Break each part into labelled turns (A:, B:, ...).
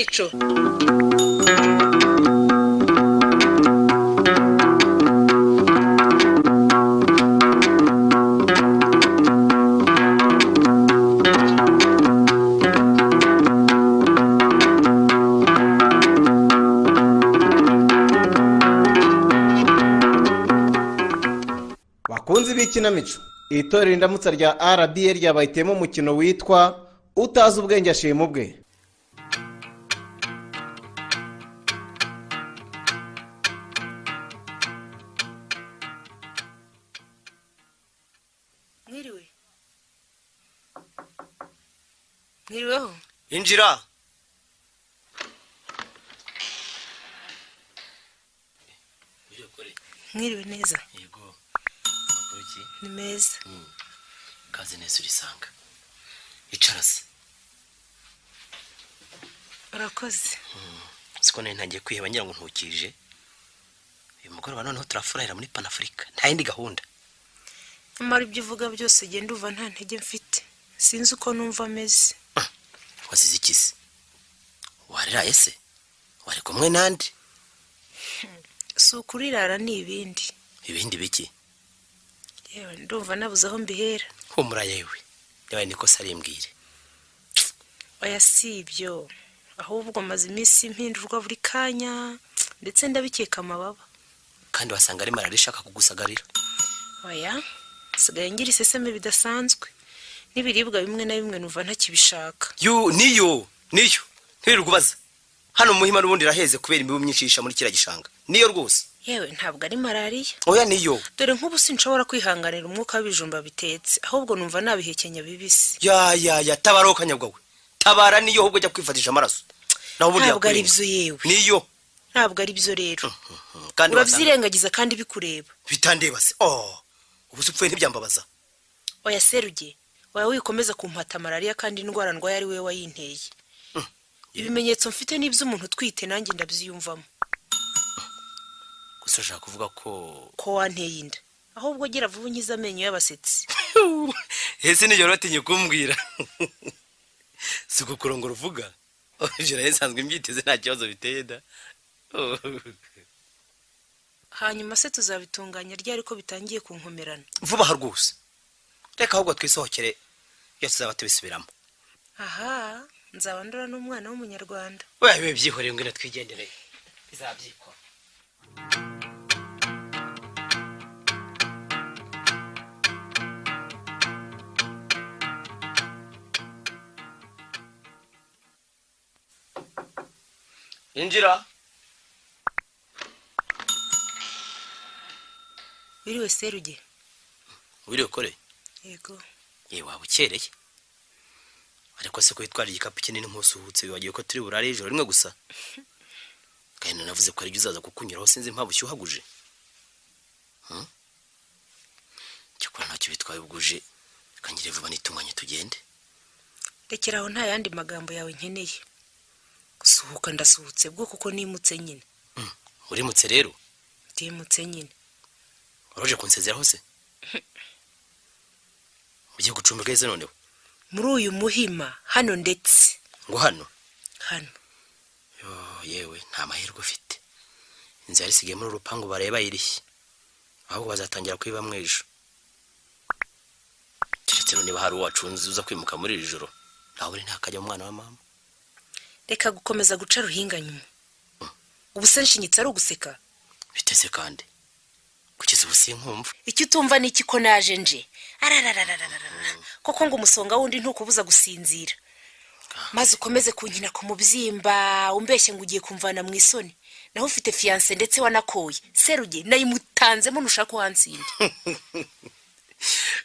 A: ikinamico.
B: bakunzi b'ikinamico, itorero indamutsa rya RBA ryabahitiyemo umukino witwa utazi ubwenge ashima ubwe.
A: Mwiriweho.
C: Injira.
A: Mwiriwe neza.
C: Yego. Makuru ki?
A: Ni meza.
C: Kaze neza urisanga. Icara se.
A: Urakoze.
C: Siko ntangiye kwiheba ngira ngo ntukije. Uyu mugoroba noneho turafurahira muri Panafrica. Nta yindi gahunda.
A: Nyamara ibyo uvuga byose genda uva nta ntege mfite. Sinzi uko numva ameze.
C: Wasize ikisi. Wariraye se? Wari kumwe nandi?
A: Si ukurirara ni ibindi.
C: Ibindi biki?
A: Yewe ndumva nabuze aho mbihera.
C: Humura yewe. Yabaye niko sarimbwire.
A: Oya si ibyo. Ahubwo maze iminsi impindurwa buri kanya ndetse ndabikeka amababa.
C: Kandi wasanga ari malariya ishaka kugusagarira.
A: Oya, sigaye ngira iseseme bidasanzwe. N'ibiribwa bimwe na bimwe numva ntakibishaka.
C: Niyo. Ntirugubaza. Hano muhima n'ubundi raheze kubera imibu myinshi muri kira gishanga. Niyo rwose.
A: Yewe ntabwo ari malariya.
C: Oya niyo.
A: Dore nk'ubu sinshobora kwihanganira umwuka w'ibijumba bitetse, ahubwo numva nabihekenya bibisi.
C: Ya tabaro kanyabwawe. Tabara niyo ahubwo jya kwifatisha amaraso. Naho ubundi
A: ntabwo ari byo yewe.
C: Niyo.
A: Ntabwo ari byo rero.
C: Kandi
A: urabyirengagiza kandi bikureba.
C: Bitandeba se. Ubu supfuye ntibyambabaza.
A: Oya seruge. Waya wikomeza kumpata malariya kandi indwara ndwaye ari we wayinteye. Ibimenyetso mfite n'ibyo umuntu twite nanjye ndabyiyumvamo.
C: Gusa ushaka kuvuga
A: ko wanteye inda. Ahubwo gira vuba unkiza amenyo y'abasetsi.
C: Ese niyo ratinye kumbwira. Siko kurongora uvuga. Ujira yesanzwe imbyiteze nta kibazo biteye da.
A: Hanyuma se tuzabitunganya ryari ko bitangiye kunkomerana.
C: Vuba ha rwose. Reka ahubwo twisohokere yose zaba tubisubiramo.
A: Aha, nzabandura n'umwana w'umunyarwanda.
C: Wewe byihoreye ngene twigendere. Bizabyikora. Injira.
A: Wiriwe seruge.
C: Wiriwe kore.
A: Yego.
C: Waba ukereye. Ariko se ko yitwara igikapu kinini nk'usuhutse biwagiye ko turi burare ijoro rimwe gusa. Kandi navuze ko ari uzaza kukunyuraho sinzi impamvu cyuhaguje. Cyakora ntacyo bitwaye ubwuje. Kangire vuba nitunganye tugende.
A: Rekeraho nta yandi magambo yawe nkeneye. Gusuhuka ndasuhutse bwo kuko nimutse nyine.
C: Urimutse rero?
A: Ndimutse nyine.
C: Waroje kunsezera hose? Ugiye gucumbika ize noneho?
A: Muri uyu muhima hano ndetse.
C: Ngo hano?
A: Hano.
C: Yewe nta mahirwe ufite. Inzu yari sigiye muri urupangu bareba irishye. Aho bazatangira kwiba mwejo. Kiretse niba hari uwacunze uza kwimuka muri iri joro. Naho buri ntakajya umwana wa mama.
A: Reka gukomeza guca ruhinga nyuma. Ubuse nshinyitse ari uguseka.
C: Biteze kandi. Kugeza ubusi nkumva.
A: Icyo utumva ni iki ko naje nje. Koko ngo umusonga wundi ntukubuza gusinzira. Maze ukomeze kunkina ku mubyimba umbeshye ngo ugiye kumvana mu isoni. Naho ufite fiance ndetse wanakoye. Seruge nayimutanzemo nushaka uhansinde.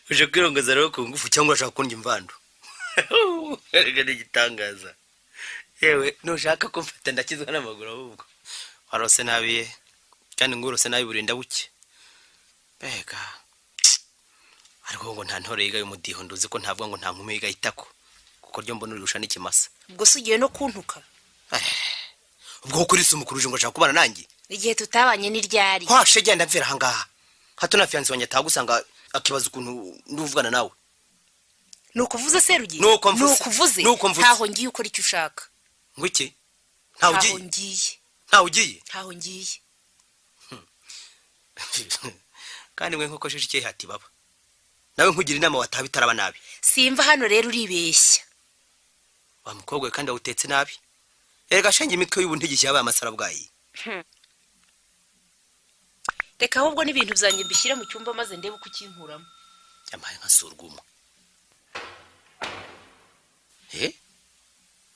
C: Uje kwirongoza rero ku ngufu cyangwa ashaka kunjya imvando. Erega n'igitangaza. Yewe nushaka kumfata ndakizwa n'amaguru ahubwo. Warose nabiye kandi ngurose nabi burinda buke. Bega. Ariko ngo nta ntore yiga y'umudiho nduzi ko ntavuga ngo nta nkume yiga itako. Kuko ryo mbona urusha n'ikimasa.
A: Ubwo sugiye no kuntuka.
C: Ubwo kuri se umukuru ngo ashaka kubana nanjye.
A: Igihe tutabanye ni ryari.
C: Kwashe genda mvira hangaha. Hato na fiance wanjye atagusanga akibaza ukuntu nduvugana nawe.
A: Nukuvuze serugi?
C: Nuko mvuze.
A: Ntaho ngiye ukora icyo ushaka.
C: Ngwiki? ntawe
A: ntaho
C: ugiye
A: ngiye
C: ntawe ugiye
A: ntaho ngiye
C: kandi mwe nk'uko shishike hati baba nawe nkugira inama wataha bitaraba nabi
A: simva hano rero uribeshya
C: wa mukobwa we kandi awutetse nabi erega shenge imitwe y'ubu ntigishya yabaye amasara bwayi
A: reka ahubwo n'ibintu byanjye mbishyire mu cyumba maze ndebe uko ukinkuramo
C: yamaye nka surwuma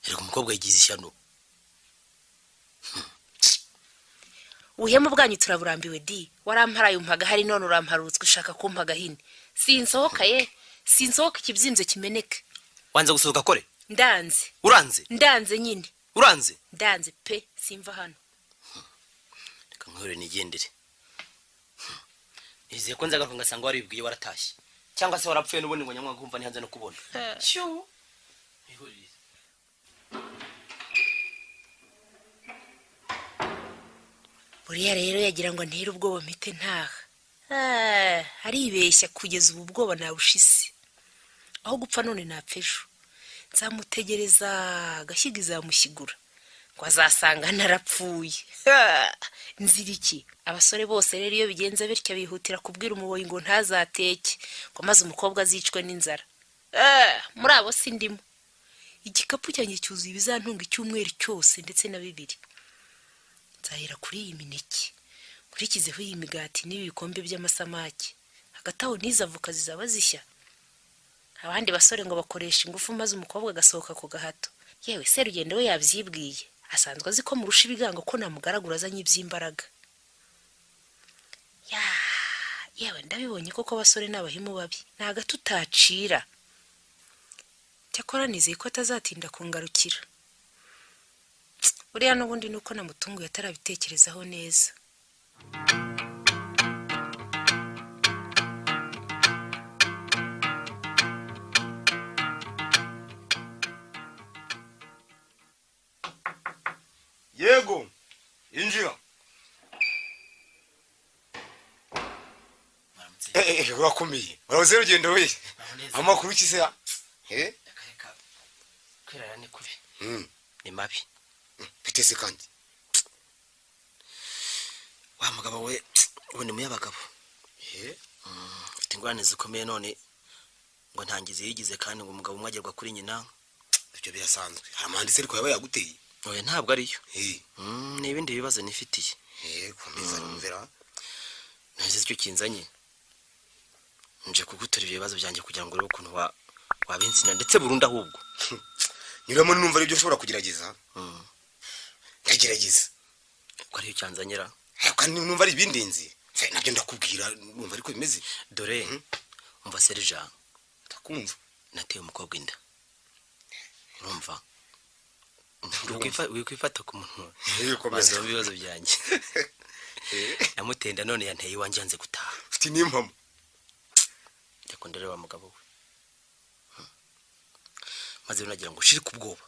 C: erega umukobwa yigize ishyano
A: ubuhemu bwanyu turaburambiwe di waramparaye umpaga hari none uramparutswe ushaka kumpaga hine sinsohoka ikibyimbye kimeneke
C: wanze gusohoka kore
A: ndanze
C: uranze
A: nyine ndanze pe simva hano
C: reka nkore nigendere nizeye ko nzagaruka ngasanga waribwiye waratashye cyangwa se warapfuye n'ubundi ngo nyamwanga kumva ntihanze no kubona shu ihurire
A: buriya rero yagira ngo ntere ubwoba mpite ntaha aribeshya kugeza ubu bwoba nabushise aho gupfa none napfa ejo nzamutegereza agashyiga izamushyigura ngo azasanga narapfuye nzira iki abasore bose rero iyo bigenze bityo bihutira kubwira umuboyi ngo ntazateke ngo maze umukobwa azicwe n'inzara muri abo sindimo igikapu cyanjye cyuzuye ibizantunga icyumweru cyose ndetse na 2 nzahera kuri iyi mineke kurikizeho iyi migati n'ibikombe by'amasamaki hagati aho n'izavuka zizaba zishya abandi basore ngo bakoresha ingufu maze umukobwa agasohoka ku gahato yewe Serugendo we yabyibwiye asanzwe azi ko murusha ibigango ko namugaragura azanye iby'imbaraga yewe ndabibonye koko basore n'abahimu babi ntaga tutacira cyakora nizeye ko atazatinda kungarukira uriya n'ubundi nuko namutunguye atarabitekerezaho neza
D: yego injira urakomeye urabuze Rugendo we amakuru ki se
C: kwirara ni kubi ni mabi
D: bitese kandi
C: wa mugabo we ubone mu y'abagabo ufite ingorane zikomeye none ngo ntangize yigize kandi ngo umugabo umwagerwa kuri nyina
D: ibyo birasanzwe amanditse ariko yaba yaguteye
C: oya ntabwo ariyo ni ibindi bibazo nifitiye
D: komeza numvira
C: nagize icyo kinzanye nje kugutora ibibazo byanjye kugira ngo urebe ukuntu wabinsina ndetse burundu ahubwo
D: nyiramo numva ari byo ushobora kugerageza ndagerageza
C: ko ariyo cyanzanyira
D: kandi numva ari ibindinzi nabyo ndakubwira numva ariko bimeze
C: dore umva Serija
D: ndakumva
C: nateye umukobwa inda urumva wikwifata ku muntu
D: komeza
C: ibibazo byanjye namutenda none yanteye iwanjye yanze gutaha
D: ufite n'impamo
C: ndeko ndareba mugabo we maze unagira ngo ushire ku bwoba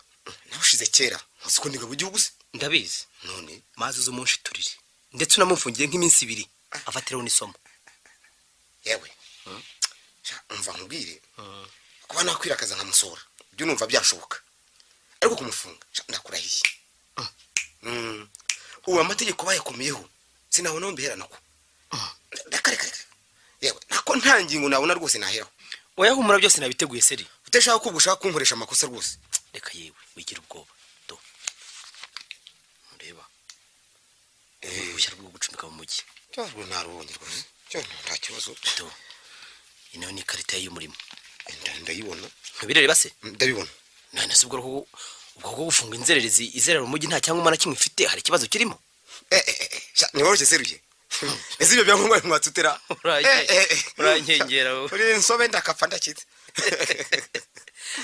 D: nabushize kera uzi ko ndigabo igihugu se
C: ndabizi
D: none
C: maze uzo munshiturire ndetse unamufungiye nk'iminsi 2 afatiraho n'isomo
D: yewe umva nkubwire kuba nakwirakaza nkamusora byo numva byashoboka ariko kumufunga ndakurahiye ubu amategeko bayakomeyeho sinabona aho mbihera nako ndakareka yewe nako nta ngingo nabona rwose naheraho
C: oyahumura byose nabiteguye Seri
D: utashaka ko gushaka kunkoresha amakosa rwose
C: reka yewe wigira ubwoba do ureba uruhushya rwo gucumbika mu mujyi
D: cyangwa narubonye rwose cyane nta kibazo
C: do ino ni karita y'umurimo
D: ndayibona
C: ntubireba se
D: ndabibona
C: nane se ubwo gufunga inzererezi izerera mu mujyi nta cyangwa umwana kimwe ufite hari ikibazo kirimo
D: ni woroshye Seruye ese ibyo byangombwa mwatutera
C: urankengera
D: uri insobe ndakapfa ndakitse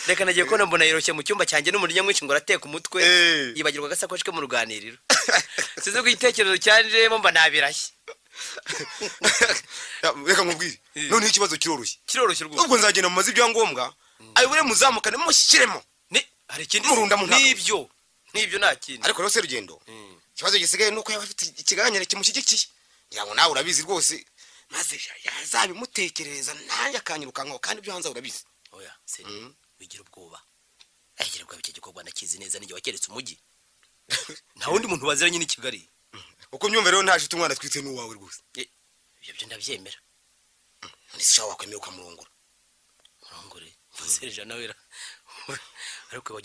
C: reka nagiye ko mbona yiroshye mu cyumba cyanjye n'umurya mwinshi ngo arateka umutwe yibagirwa gasakoshi ke mu ruganiriro size ko igitekerezo cyanje mba nabirashye
D: reka nkubwire none ikibazo kiroroshye
C: rwose
D: ubwo nzagenda mu mazi ibyangombwa ayobore muzamukane mushyiremo
C: ni hari ikindi
D: murunda mu
C: nibyo nta kindi
D: ariko rero Serugendo ikibazo gisigaye nuko yaba afite ikiganiro kimushyigikiye ngira ngo nawe urabizi rwose maze yazabimutekereza nanjye akanyirukankaho kandi ibyo hanze urabizi
C: oya Seri wigira ubwoba agira ubwo bike gikorwa nakizi neza n'ijye wakeretse umujyi nta wundi muntu waziranye n'i Kigali.
D: uko myumva rero ntaje umwana twite n'uwawe rwose.
C: Ibyo byo ndabyemera.
D: Ndetse shawa wakwemera ukamurongora.
C: Murongore Serge nawe ariko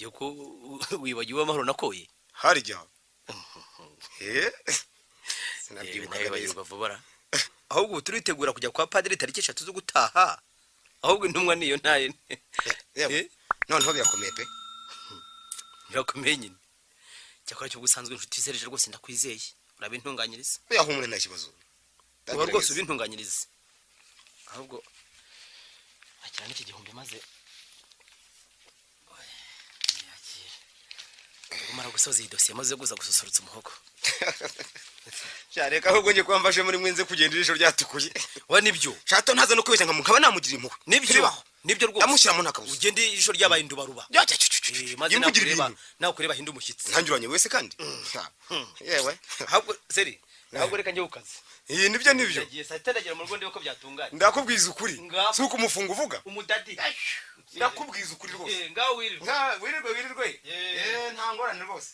C: wibagiwe amahoro nakoye.
D: Harya
C: sinabyibuka bayirwa vubara. Ahubwo turitegura kujya kwa padiri tariki 3 zo gutaha. Ahubwo intumwa niyo ntaye.
D: Noneho birakomeye pe.
C: Birakomeye nyine. Cyakora cyo gusanzwe inshuti Serge rwose ndakwizeye. Urabintunganyiriza.
D: Yahumure nta kibazo.
C: Uba rwose ubintunganyiriza. Ahubwo akira n'iki gihumbi maze umara gusoza iyi dosiye maze guza gususurutsa umuhogo.
D: Cyareka ahubwo ngiye kwamfashe muri mwenze kugenda ijisho ryatukuye.
C: Wa nibyo.
D: Shato ntaza no kwibeshya nkaba namugira impuhwe.
C: Nibyo rwose.
D: Amushyiramo nakabuza.
C: Ugende ijisho ryabaye indubaruba. Maze nawe kureba hinda umushyitsi.
D: Ntangiranye wese kandi. Yewe.
C: Ahubwo Seri, ahubwo reka njye ukaze.
D: Iyi nibyo.
C: Yagiye saa 6 mu rugo ndiko byatunganye.
D: Ndakubwiza ukuri. Suko umufunga uvuga.
C: Umudadi.
D: Ndakubwiza ukuri rwose.
C: Ngaho wirirwe.
D: Wirirwe. Nta ngorane rwose.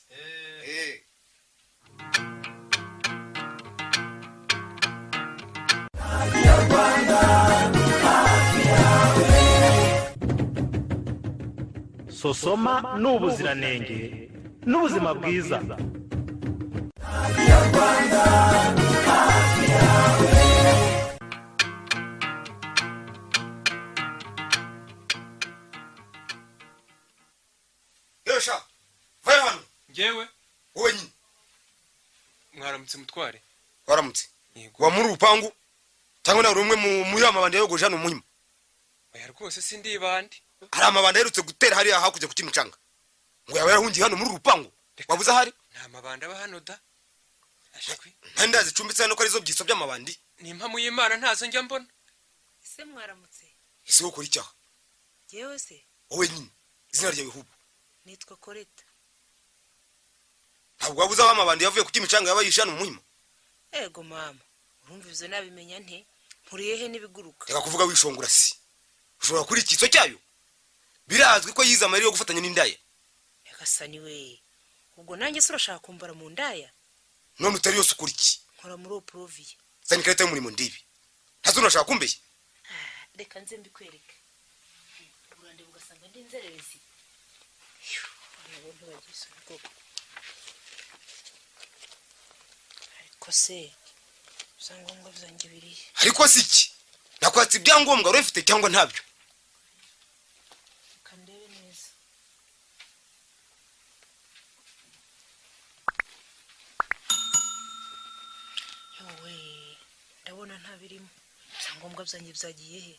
E: Sosoma n'ubuziranenge n'ubuzima bwiza.
D: Yosha. Vayo hano.
F: Ngewe
D: Wowe nyine.
F: mwaramutse mutware.
D: Waramutse.
F: Yego.
D: Wa muri urupangu cyangwa na rumwe muri amabandi yogoje hano muhima.
F: Oya rwose sindi ibandi.
D: Hari amabandi yerutse gutera hariya hakujya kukimicanga. Ngo yawe yarahungiye hano muri urupangu. Wabuza hari?
F: Nta mabanda ba hano da. Ashakwi.
D: Ntandazi cumbitse hano ko arizo byiso by'amabandi.
F: Ni impamu y'Imana ntazo njya mbona.
A: ese mwaramutse
D: Ese ukora icyaha?
A: jewe se
D: Wowe nyine. Izina ryawe hubu.
A: nitwa Koreta.
D: Ntabwo wabuza aho amabandi yavuye kukimicanga yabayisha hano muhima.
A: Ego mama urumva ivyo nabimenya nte mpuriye he n'ibiguruka.
D: Reka kuvuga wishongura si. Ushobora kuri ikiso cyayo. Birazwi ko yiza amarira yo gufatanya n'indaya.
A: Yagasani we ubwo nanjye se urashaka kumbara mu ndaya.
D: None utari yose ukora iki?
A: Nkora muri Oprovia.
D: Sani kareta y'umurimo ndibi. Ntazo urashaka kumbeshya.
A: Reka nze mbikwereke. Urande ugasanga ndi inzererezi. Nabo ntibagize ubwoko. Ariko se uzangombwa byanjye birihe?
D: Ariko si iki? Nakwatse ibyangombwa urefite cyangwa ntabyo?
A: Kandebe neza. Yowe ndabona nta birimo. Ibyangombwa byanjye byagiye he?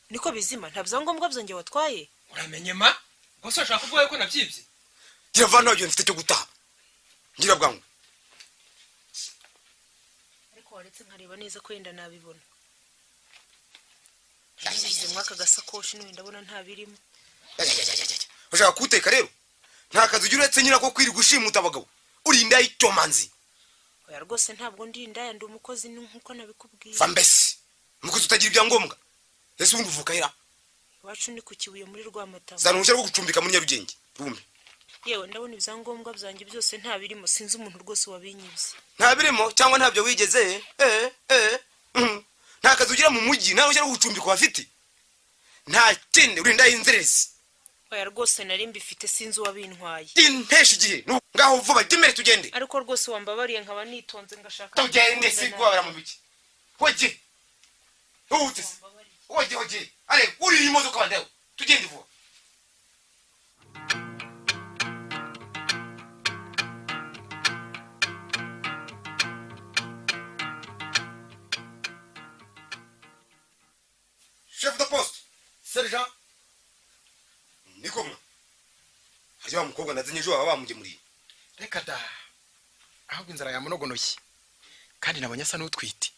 A: Niko bizima nta byangombwa byanjye watwaye?
F: Uramenye ma? Gusa ushaka kuvuga ko nabyibye.
D: Gira vana yo mfite cyo gutaha. Ngira bwangu.
A: Ariko waretse nkareba neza ko yenda nabibona. Yize mwaka gasakoshi no ndabona nta birimo.
D: Ushaka kuteka rero? Nta kazi ugira uretse nyira ko kwiri gushimuta abagabo. Uri indayi cyomanzi.
A: Oya rwose ntabwo ndi indaya ndi umukozi nkuko nabikubwiye.
D: Fambesi. Mukozi utagira ibyangombwa. Ese ubundi uvuka ira?
A: Iwacu ni ku Kibuye muri Rwamatama.
D: Zanushye rwo gucumbika muri Nyarugenge. Rumbe.
A: Yewe ndabona ibyangombwa byanjye byose nta birimo sinzi umuntu rwose wabinyibye.
D: Nta birimo cyangwa ntabyo wigeze? Nta kazi ugira mu mujyi nawe ujya gucumbika wafite. Nta kindi uri indayi inzerezi.
A: Oya rwose nari mbifite sinzi wabintwaye.
D: Intesha igihe. Ngaho vuba gemere tugende.
A: Ariko rwose wambabariye nkaba nitonze ngashaka.
D: Tugende sigwabara mu biki. Hoje. Utse. Hoje. Ale, uri imodoka bandayo. Tugende vuba. Chef de poste. Sergent. Nikoma. Hajya mukobwa nazinye ejo baba bamugemuriye.
G: Reka da. Ahubwo inzara yamunogonoye. Kandi nabonye asa n'utwite.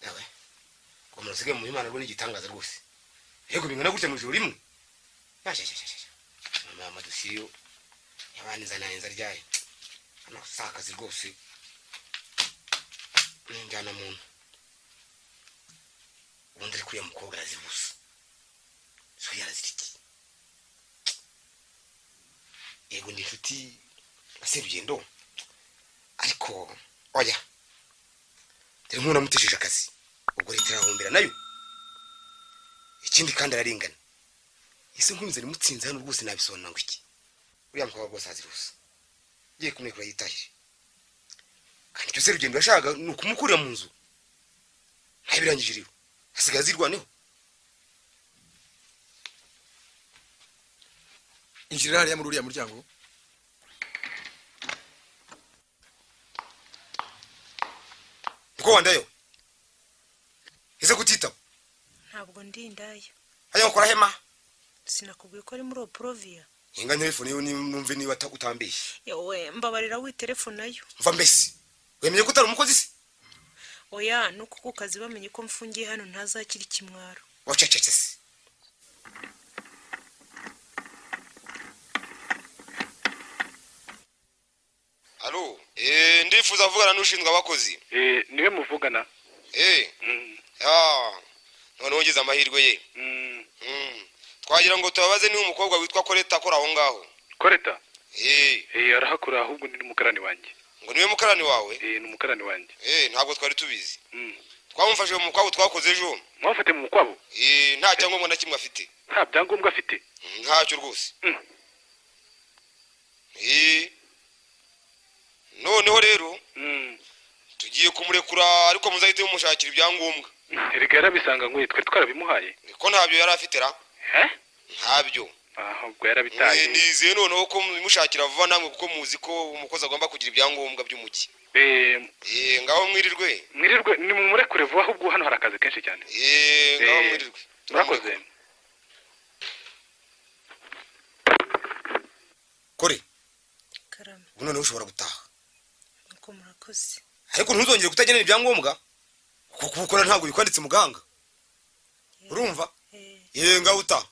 D: Yawe. Komusige mu Imana rwone gitangaza rwose. Yego bingana gutya mu joro rimwe. Yashashashasha. Mama dosiyo. Yabaniza nayenza ryaye. Ano sakazi rwose. Njana muntu. ubundi ari kuriya mukobwa arazira ubusa so yarazira iki yego ni inshuti na Serugendo ariko oya dore nk'umuntu amutesheje akazi ubwo leta irahombera nayo ikindi kandi ararengana ese nkunze rimutsinze hano rwose nabisona ngo iki uriya mukobwa rwose azira ubusa ngiye kumwekura yitahire kandi icyo Serugendo yashaka ni ukumukurira mu nzu ntabirangije rero hasigaye azirwaneho
G: injirira hariya muri uriya muryango
D: niko wandayo ese kutitaba
A: ntabwo ndindayo
D: hajya gukora hema
A: sinakubwiye ko ari muri Oprovia
D: inga telefone yo numve niba utambeshye
A: yewe mbabarira witelefone nayo
D: mva mbese wemeye ko utari umukozi se
A: oya nuko ku kazi bamenye ko mfungiye hano ntazakira ikimwaro
D: wacecetse se Alo ndifuza kuvugana n'ushinzwe abakozi
E: niwe muvugana
D: none wongeze amahirwe ye twagira ngo tubabaze niba umukobwa witwa Koreta akora aho ngaho
E: Koreta arahakora ahubwo ni umukarani wanjye
D: ngo niwe mukarani wawe
E: ni umukarani wanjye
D: ntabwo twari tubizi twamufashe mu mukwabo twakoze ejo
E: mwafate mu mukwabo
D: nta cyangombwa na kimwe afite
E: nta byangombwa afite
D: ntacyo rwose noneho rero tugiye kumurekura ariko muzahite mumushakira ibyangombwa
E: erega yarabisanga ngo twe twarabimuhaye
D: ko ntabyo yari afite ra ntabyo
E: ubwo yarabitaye
D: nizeye noneho ko mushakira vuba namwe kuko muzi ko umukozi agomba kugira ibyangombwa by'umujyi ngaho mwirirwe
E: ni mumurekure vuba ahubwo hano hari akazi kenshi cyane
D: ngaho mwirirwe
E: murakoze
D: kore
A: karame
D: ubu noneho ushobora gutaha
A: nuko murakoze
D: ariko ntuzongere kutagenera ibyangombwa kuko kubukora ntabwo bikwanditse muganga urumva ngaho utaha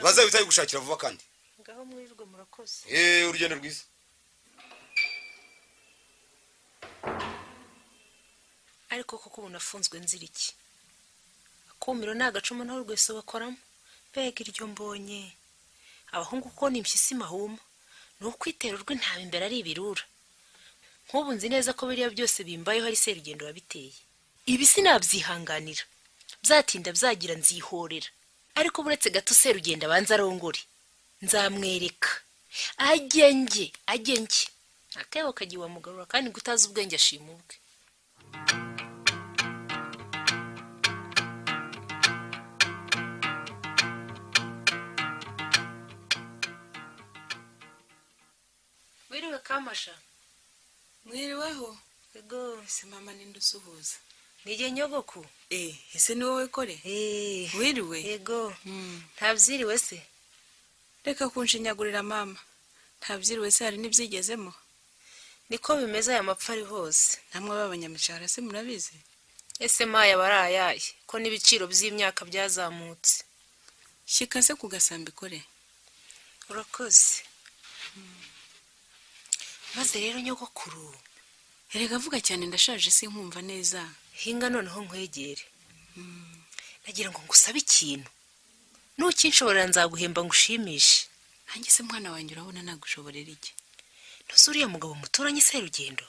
D: bazabitaye gushakira vuba kandi
A: ngaho mwirirwe murakoze
D: urugendo rwiza
A: ariko koko ubu nafunzwe nzira iki akumiro ni agacuma naho rwese bakoramo mbega iryo mbonye abahungu ko ni impyisi mahuma ni ukwitera urw'intama imbere ari ibirura nk'ubu nzi neza ko biriya byose bimbayeho ari Serugendo wabiteye ibi sinabyihanganira byatinda byagira nzihorera ariko buretse gato Serugendo abanza arongore nzamwereka ajye akebo kagiwa mugarura kandi gutaza ubwenge ashima ubwe wiriwe Kamasha
H: mwiriweho
A: ego
H: ese mama ninde usuhuza
A: nije nyogoku
H: ese ni wowe kore wiriwe
A: ego ntabyiriwe se
H: reka kunshinyagurira mama ntabyiriwe se hari n'ibyigezemo
A: niko bimeze aya mapfa ari hose
H: namwe b'abanyamishahara se murabizi
A: ese maya barayaye ko n'ibiciro by'imyaka byazamutse
H: shyika se ku gasambi kore
A: urakoze maze rero nyogokuru
H: erega vuga cyane ndashaje sinkumva neza
A: hinga noneho nkwegere nagira ngo ngusabe ikintu nukinshoborera nzaguhemba ngushimishe
H: nanjye se mwana wanjye urabona nagushoborera iki
A: ntuzi uriya mugabo muturanye Serugendo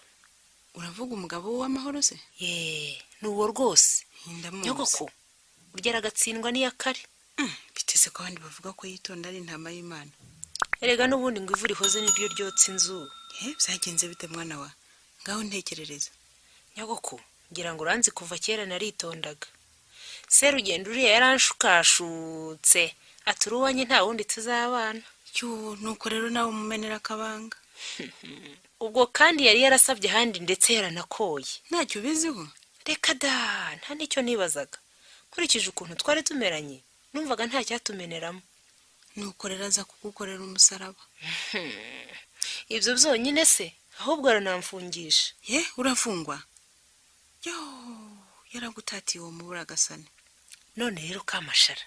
H: uravuga umugabo w'amahoro se
A: ni uwo rwose
H: ndamuzi
A: nyogoku urya aragatsindwa n'iya kare
H: biteze ko abandi bavuga ko yitonda ari intama y'Imana
A: erega n'ubundi ngo ivu rihoze niryo ryotsa inzu
H: byagenze bite mwana wa ngaho ntekerereza
A: nyogoku ngira ngo uranzi kuva kera naritondaga Serugendo uriya yaranshukashutse aturuwanye nta wundi tuzabana
H: nuko rero nawe umumenera akabanga
A: ubwo kandi yari yarasabye ahandi ndetse yaranakoye
H: ntacyo ubiziho
A: reka da nta nicyo nibazaga nkurikije ukuntu twari tumeranye numvaga nta cyatumeneramo
H: nuko rero aza kugukorera umusaraba
A: ibyo byonyine se ahubwo aranamfungisha
H: urafungwa yaragutatiye uwo mubura agasane
A: none rero Kamashara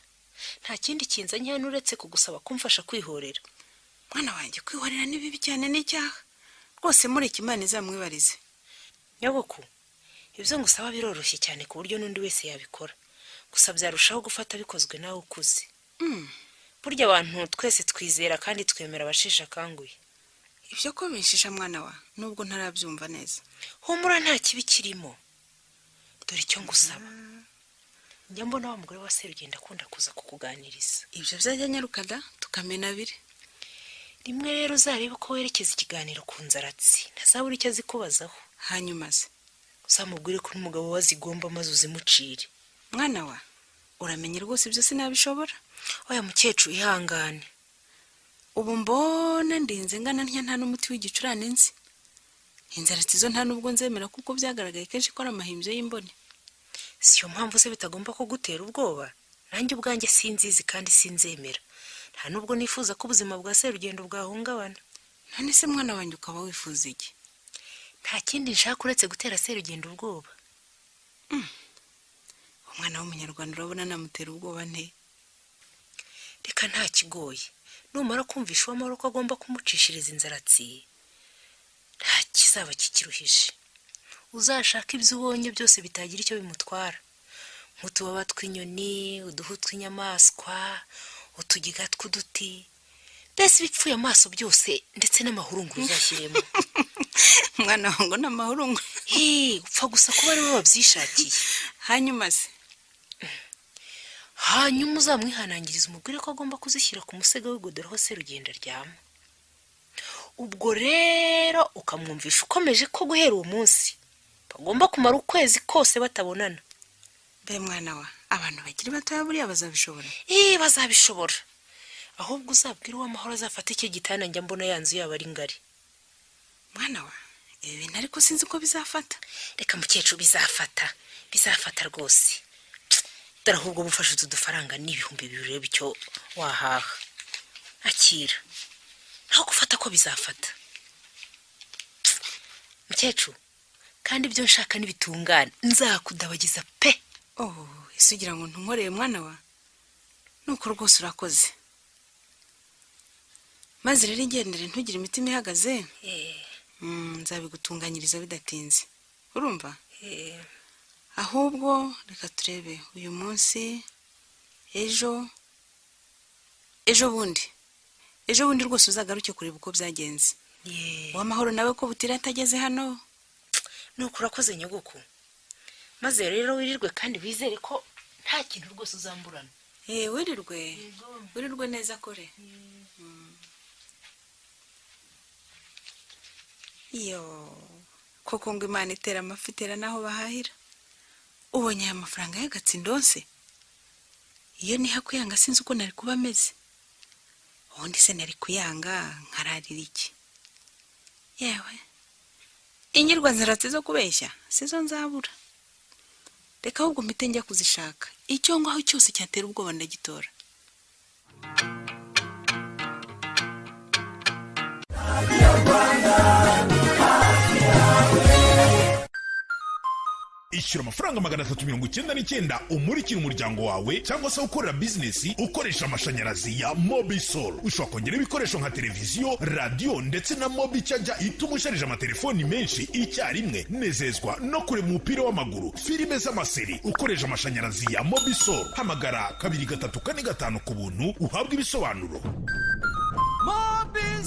A: nta kindi kinzanye hano uretse kugusaba kumfasha kwihorera
H: mwana wanjye kwihorera ni bibi cyane n'icyaha rwose mureke Imana izamwibarize
A: nyogoku ibyo ngusaba biroroshye cyane ku buryo n'undi wese yabikora gusa byarushaho gufata bikozwe nawe ukuze. Burya abantu twese twizera kandi twemera abasheshe akanguye.
H: Ibyo ko binshisha mwana wa nubwo ntarabyumva neza.
A: Humura nta kibi kirimo. Dore icyo ngusaba. Njya mbona wa mugore wa Serugendo akunda kuza kukuganiriza.
H: Ibyo byajya nyarukada tukamena bire.
A: Rimwe rero uzarebe ko werekeza ikiganiro ku nzaratsi. Ntazabura icyo azikubazaho.
H: Hanyuma se
A: uzamubwire ko n'umugabo wazigomba maze uzimucire.
H: Mwana wa uramenye rwose ibyo sinabishobora.
A: Oya mukecuru ihangane.
H: Ubu mbona ndinze ngana nta n'umuti w'igicurane nzi. Inzaratsi zo nta nubwo nzemera kuko byagaragaye kenshi ko ari amahimbyo y'imbone.
A: Siyo mpamvu se bitagomba kugutera ubwoba. Nanjye ubwanjye sinzizi kandi sinzemera. Nta nubwo nifuza ko ubuzima bwa Serugendo bwahungabana.
H: None se mwana wanjye ukaba wifuza iki?
A: Nta kindi nshaka uretse gutera Serugendo ubwoba.
H: Umwana w'umunyarwanda urabona namutera ubwoba nte?
A: Reka nta kigoye. Numara kumvisha uwamahoro ko agomba kumucishiriza inzaratsi, nta kizaba kikiruhije. Uzashaka ibyo ubonye byose bitagira icyo bimutwara. Nk'utubaba tw'inyoni, uduhu tw'inyamaswa, utugiga tw'uduti, mbese bipfuye amaso byose ndetse n'amahurunguru uzashyiremo.
H: Mwana wangu n'amahurunguru.
A: Upfa gusa kuba ari bo babyishakiye.
H: Hanyuma se
A: hanyuma uzamwihanangiriza umubwire ko agomba kuzishyira ku musego w'igodoro aho Serugendo aryama. Ubwo rero ukamwumvisha ukomeje ko guhera uwo munsi bagomba kumara ukwezi kose batabonana.
H: Be mwana wa abantu bakiri batoya buriya bazabishobora?
A: Bazabishobora. Ahubwo uzabwire uwamahoro azafata icyo gitana njya mbona yanzu yaba ari ngari.
H: Mwana wa ibi bintu ariko sinzi ko bizafata.
A: Reka mukecuru bizafata rwose. Dore ahubwo bufashe udufaranga n'ibihumbi 200 bicyo wahaha. Akira. Ntaho gufata ko bizafata. Mukecuru kandi ibyo nshaka nibitungana nzakudabagiza pe.
H: Isugira ngo ntunkoreye mwana wa. Nuko rwose urakoze. Maze rero igendere ntugire imitima ihagaze. Nzabigutunganyiriza bidatinze. Urumva? Ahubwo reka turebe uyu munsi ejo bundi rwose uzagaruke kureba uko byagenze. Uwamahoro nawe ko butira atageze hano.
A: Nuko urakoze nyogoko. Maze rero wirirwe kandi wizere ko nta kintu rwose uzamburana.
H: Wirirwe neza kore. Koko ngo Imana itera amafitera naho bahahira. Ubonye aya mafaranga y'agatsindonse. Iyo niha kuyanga sinzi uko nari kuba ameze. Ubundi se nari kuyanga nkararira iki? Yewe inyirwa nzaratsi zo kubeshya sizo nzabura. Reka ahubwo mpite njya kuzishaka. Icyo ngaho cyose cyatera ubwoba ndagitora.
I: Ishyura amafaranga 399 umurikira umuryango wawe cyangwa se ukorera business ukoresha amashanyarazi ya Mobisol. Ushobora kongera ibikoresho nka televiziyo, radio ndetse na mobi charger ituma usharija amatelefoni menshi icyarimwe. Nezezwa no kureba umupira w'amaguru, filime z'amaseri ukoresha amashanyarazi ya Mobisol. Hamagara 2345 ku buntu uhabwa ibisobanuro.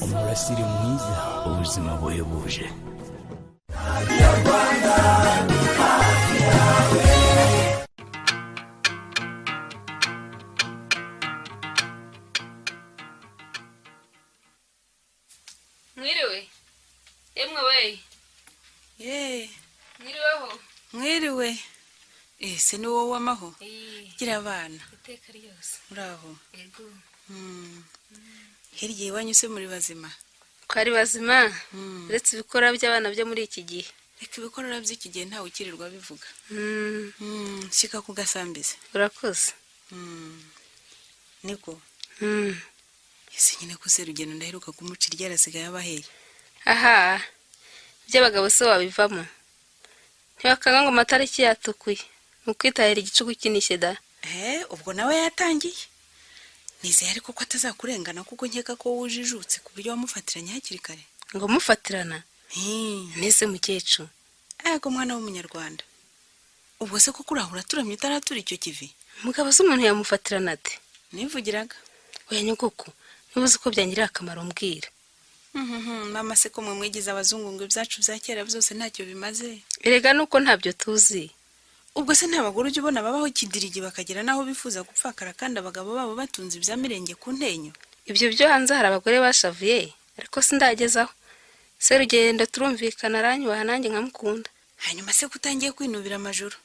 J: Umurasire mwiza ubuzima buhebuje.
H: Mwiriwe. Emwe we. Mwiriweho. Mwiriwe. Se ni wowe wamaho. Gira abana.
A: Iteka ryose.
H: Uraho. Yego. Hirya iwanyu se muri bazima.
K: Kwari bazima. Uretse ibikora by'abana byo muri iki gihe.
H: Reka ibikorora by'iki gihe ntawe ukirirwa bivuga. Shika kugasambiza.
K: Urakoze.
H: Niko. Ese nyine ko Serugendo ndaheruka kumuca iryarasigaye abaheye.
K: Aha. By'abagabo se wabivamo. Ntibakanga ngo amatariki yatukuye. Mukwitahira igicuku kinishe da.
H: Ubwo nawe yatangiye. Nizeye ariko ko atazakurengana kuko nkeka ko wujijutse ku buryo wamufatiranya hakiri kare.
K: Ngo mufatirana? Nese mukecuru.
H: Ego mwana w'umunyarwanda. Ubwo se ko kurahura turamye utaratura icyo kivi.
K: umugabo se umuntu yamufatirana ate?
H: nivugiraga.
K: Oya nyogoko, nibuze ko byangirira akamaro mbwira.
H: Mama se ko mwe mwigize abazungu ngo ibyacu bya kera byose ntacyo bimaze.
K: Erega nuko ntabyo tuzi.
H: Ubwo se ntabagore ujye ubona babaho kidirigi bakagera naho bifuza gupfakara kandi abagabo babo batunze ibya mirenge ku ntenyo.
K: Ibyo byo hanze hari abagore bashavuye, ariko sindagezaho. Serugendo turumvikana aranyubaha nanjye nkamukunda.
H: Hanyuma se kutangiye kwinubira amajoro?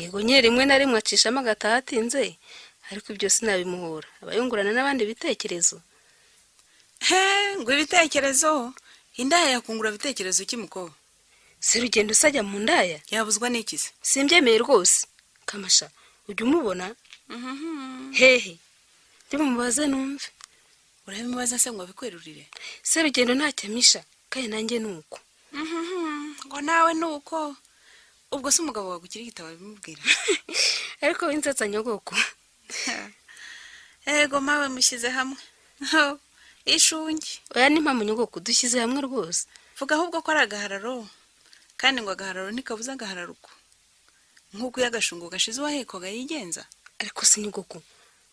K: Yego nyine rimwe na rimwe acishamo agataha atinze, ariko ibyo sinabimuhura. Abayungurana n'abandi bitekerezo.
H: Ngo ibitekerezo? Indaya yakungura bitekerezo kimuko?
K: Serugendo sajya mu ndaya?
H: Yabuzwa n'ikize?
K: Simbyemeye rwose. Kamasha, ujye umubona? Hehe. Ndimubaze numve.
H: Urabimubaza se ngo abikwerurire?
K: Serugendo ntacyamisha, kandi nanjye nuko.
H: Ngo nawe nuko. Ubwo se umugabo wagukira igitabo bimubwira?
K: Ariko winsatsa nyogoko.
H: Ego mawe mushize hamwe. Ishungi.
K: Oya ni mpamvu nyogoko dushyize hamwe rwose.
H: Vuga ahubwo ko ari agahararo. Kandi ngo agahararo ntikabuza agahararuko. Nk'uko yagashungo gashize wahekwaga yigenza.
K: Ariko se nyogoko,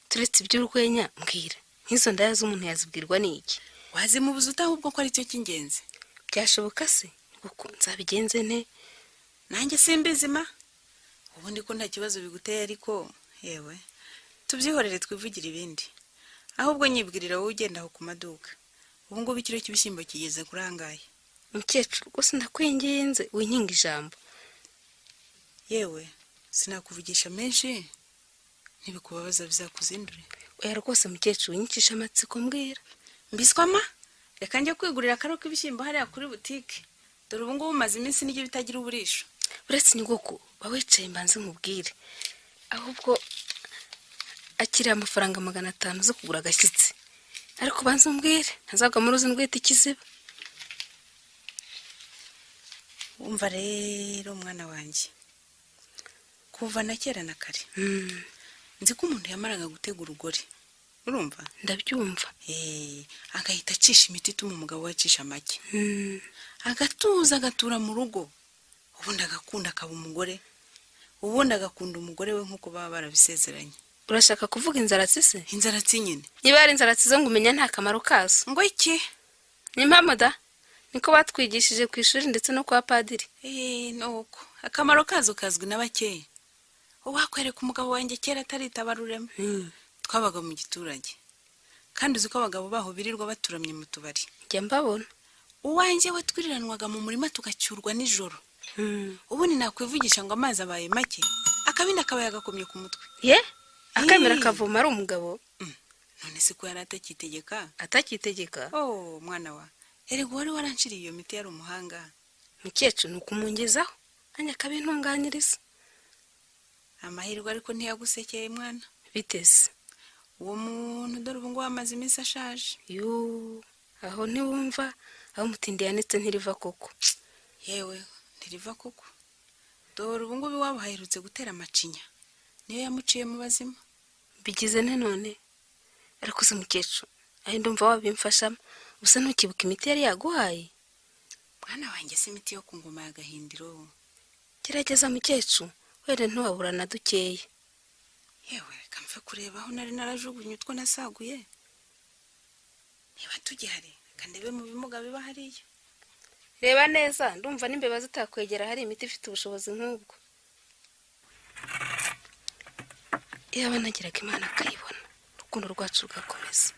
K: turetse iby'urwenya mbwira. Nk'izo ndaya z'umuntu yazibwirwa n'iki?
H: Wazimubuza utahubwo ko ari cyo cy'ingenzi.
K: Byashoboka se? Nyogoko nzabigenze nte?
H: Nanjye simbizima. Ubundi ko nta kibazo biguteye ariko yewe. Tubyihorere twivugira ibindi. Ahubwo nyibwirira wowe ugenda aho ku maduka. Ubu ngubu ikiro cy'ibishyimbo kigeze kurangaye.
K: Mukecuru rwose ndakwinginze winkinga ijambo.
H: Yewe sinakuvugisha menshi ntibikubabaza bizakuzindure.
K: Oya rwose mukecuru winyicisha amatsiko mbwira.
H: Mbiswama reka njye kwigurira akaro k'ibishyimbo hariya kuri butike. Dore ubu ngubu maze iminsi n'ibyo bitagira uburisho.
K: Uretse nyogoko bawicaye mbanze nkubwire. Ahubwo akiri amafaranga 500 zo kugura agashyitsi. Ariko banze umbwire ntazagwa mu ruzi ndwita ikiziba.
H: Umva rero mwana wanjye. Kuva na kera na kare. Nzi ko umuntu yamaraga gutega urugori. Urumva?
K: Ndabyumva.
H: Agahita acisha imiti ituma umugabo wacisha make. Agatuza agatura mu rugo. Ubundi agakunda akaba umugore. Ubundi agakunda umugore we nkuko baba barabisezeranye.
K: Urashaka kuvuga inzaratsi se?
H: Inzaratsi nyine.
K: Niba ari inzaratsi zo ngumenya nta kamaro kazo.
H: Ngo iki?
K: Ni mpamvu da. Niko batwigishije ku ishuri ndetse no kwa padiri.
H: Nuko. Akamaro kazo kazwi n'abakeye. Wakwereka umugabo wanjye kera ataritaba rurema. Twabaga mu giturage. Kandi uzi ko abagabo baho birirwa baturamye mu tubari.
K: Njya mbabona.
H: Uwanjye we twiriranwaga mu murima tugacyurwa nijoro. Ubundi nakwivugisha ngo amazi abaye make. Akabindi akabaye agakomye ku mutwe.
K: Ye? Akamera kavuma ari umugabo.
H: None se ko yari atakitegeka?
K: Atakitegeka?
H: Mwana wa. Erego wari waranshiriye iyo miti yari umuhanga.
K: Mukecuru nukumungezaho. Anya kabintunganyiriza.
H: Amahirwe ariko ntiyagusekeye mwana.
K: Bitese.
H: Uwo muntu dore ubu ngo amaze iminsi ashaje.
K: Aho ntiwumva aho mutindi yanitse ntiriva koko.
H: Yewe ntiriva koko. Dore ubu ngo biwabo haherutse gutera amacinya. Niyo yamuciye mu bazima.
K: Bigize nte none? Ariko se mukecuru, aho ndumva wabimfashamo. Usa ntukibuka imiti yari yaguhaye?
H: Mwana wanjye si imiti yo ku ngoma ya Gahindiro.
K: Gerageza mukecuru, wenda ntiwabura na dukeya.
H: Yewe kamfe kureba aho nari narajugunye utwo nasaguye. Niba tugihari kandebe mu bimuga biba hariya.
K: Reba neza, ndumva n'imbeba zitakwegera hari imiti ifite ubushobozi nk'ubwo. Yaba nagiraga Imana akayibona, urukundo rwacu rugakomeza.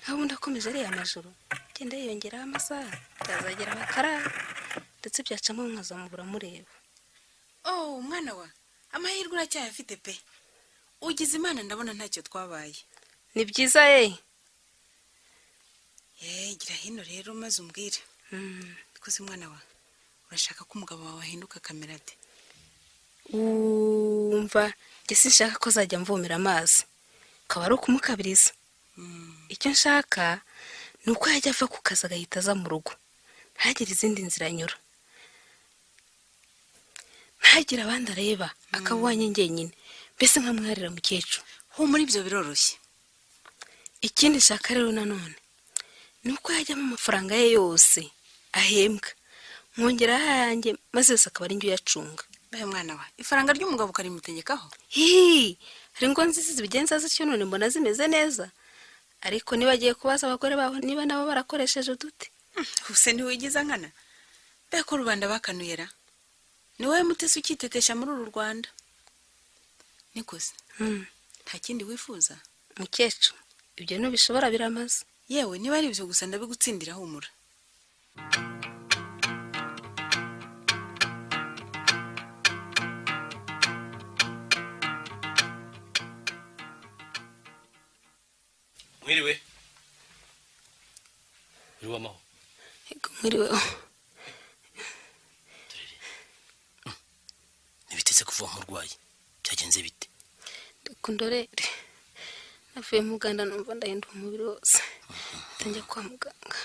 K: Aho ndakomeje ari amajoro, genda yiyongeraho amasaha, byazagera bakarara, ndetse byacamo nkazamubura mureba.
H: Mwana wa, amahirwe uracyayafite pe. Ugize Imana ndabona ntacyo twabaye.
K: Ni byiza
H: gira hino rero maze umbwire. Koze mwana wa, urashaka ko umugabo wawe ahinduka kamera ate?
K: Umva, njye sinshaka ko azajya mvomera amazi. Kaba ari ukumukabiriza. Icyo nshaka ni uko yajya ava ku kazi agahita aza mu rugo. Ntagire izindi nzira anyura. Ntagire abandi areba, akabonye njyenyine. Mbese nkamwarira mukecuru.
H: Muri ibyo biroroshye.
K: Ikindi nshaka rero nanone ni uko yajyamo amafaranga ye yose ahembwa. Mwongera yanjye maze yose akaba ari njye uyacunga.
H: Mwana wa, ifaranga ry'umugabo ukarimutegekaho?
K: hari ingo nziza zibigenza zityo none mbona zimeze neza ariko niba agiye kubaza abagore baho niba nabo barakoresheje uduti
H: ubuse ntiwigiza nkana beko rubanda bakanuyera ni wowe mutesi ukitetesha muri uru Rwanda nikoze nta kindi wifuza
K: mukecuru ibyo ntibishobora biramaze
H: yewe niba ari ibyo gusa ndabigutsindira humura
C: mwiriwe uri wamaho
K: yego mwiriweho
C: ntibiteze kuva umurwayi byagenze bite
K: ndorere navuye mu Uganda numva ndahinda umubiri wose ntangiye kwa muganga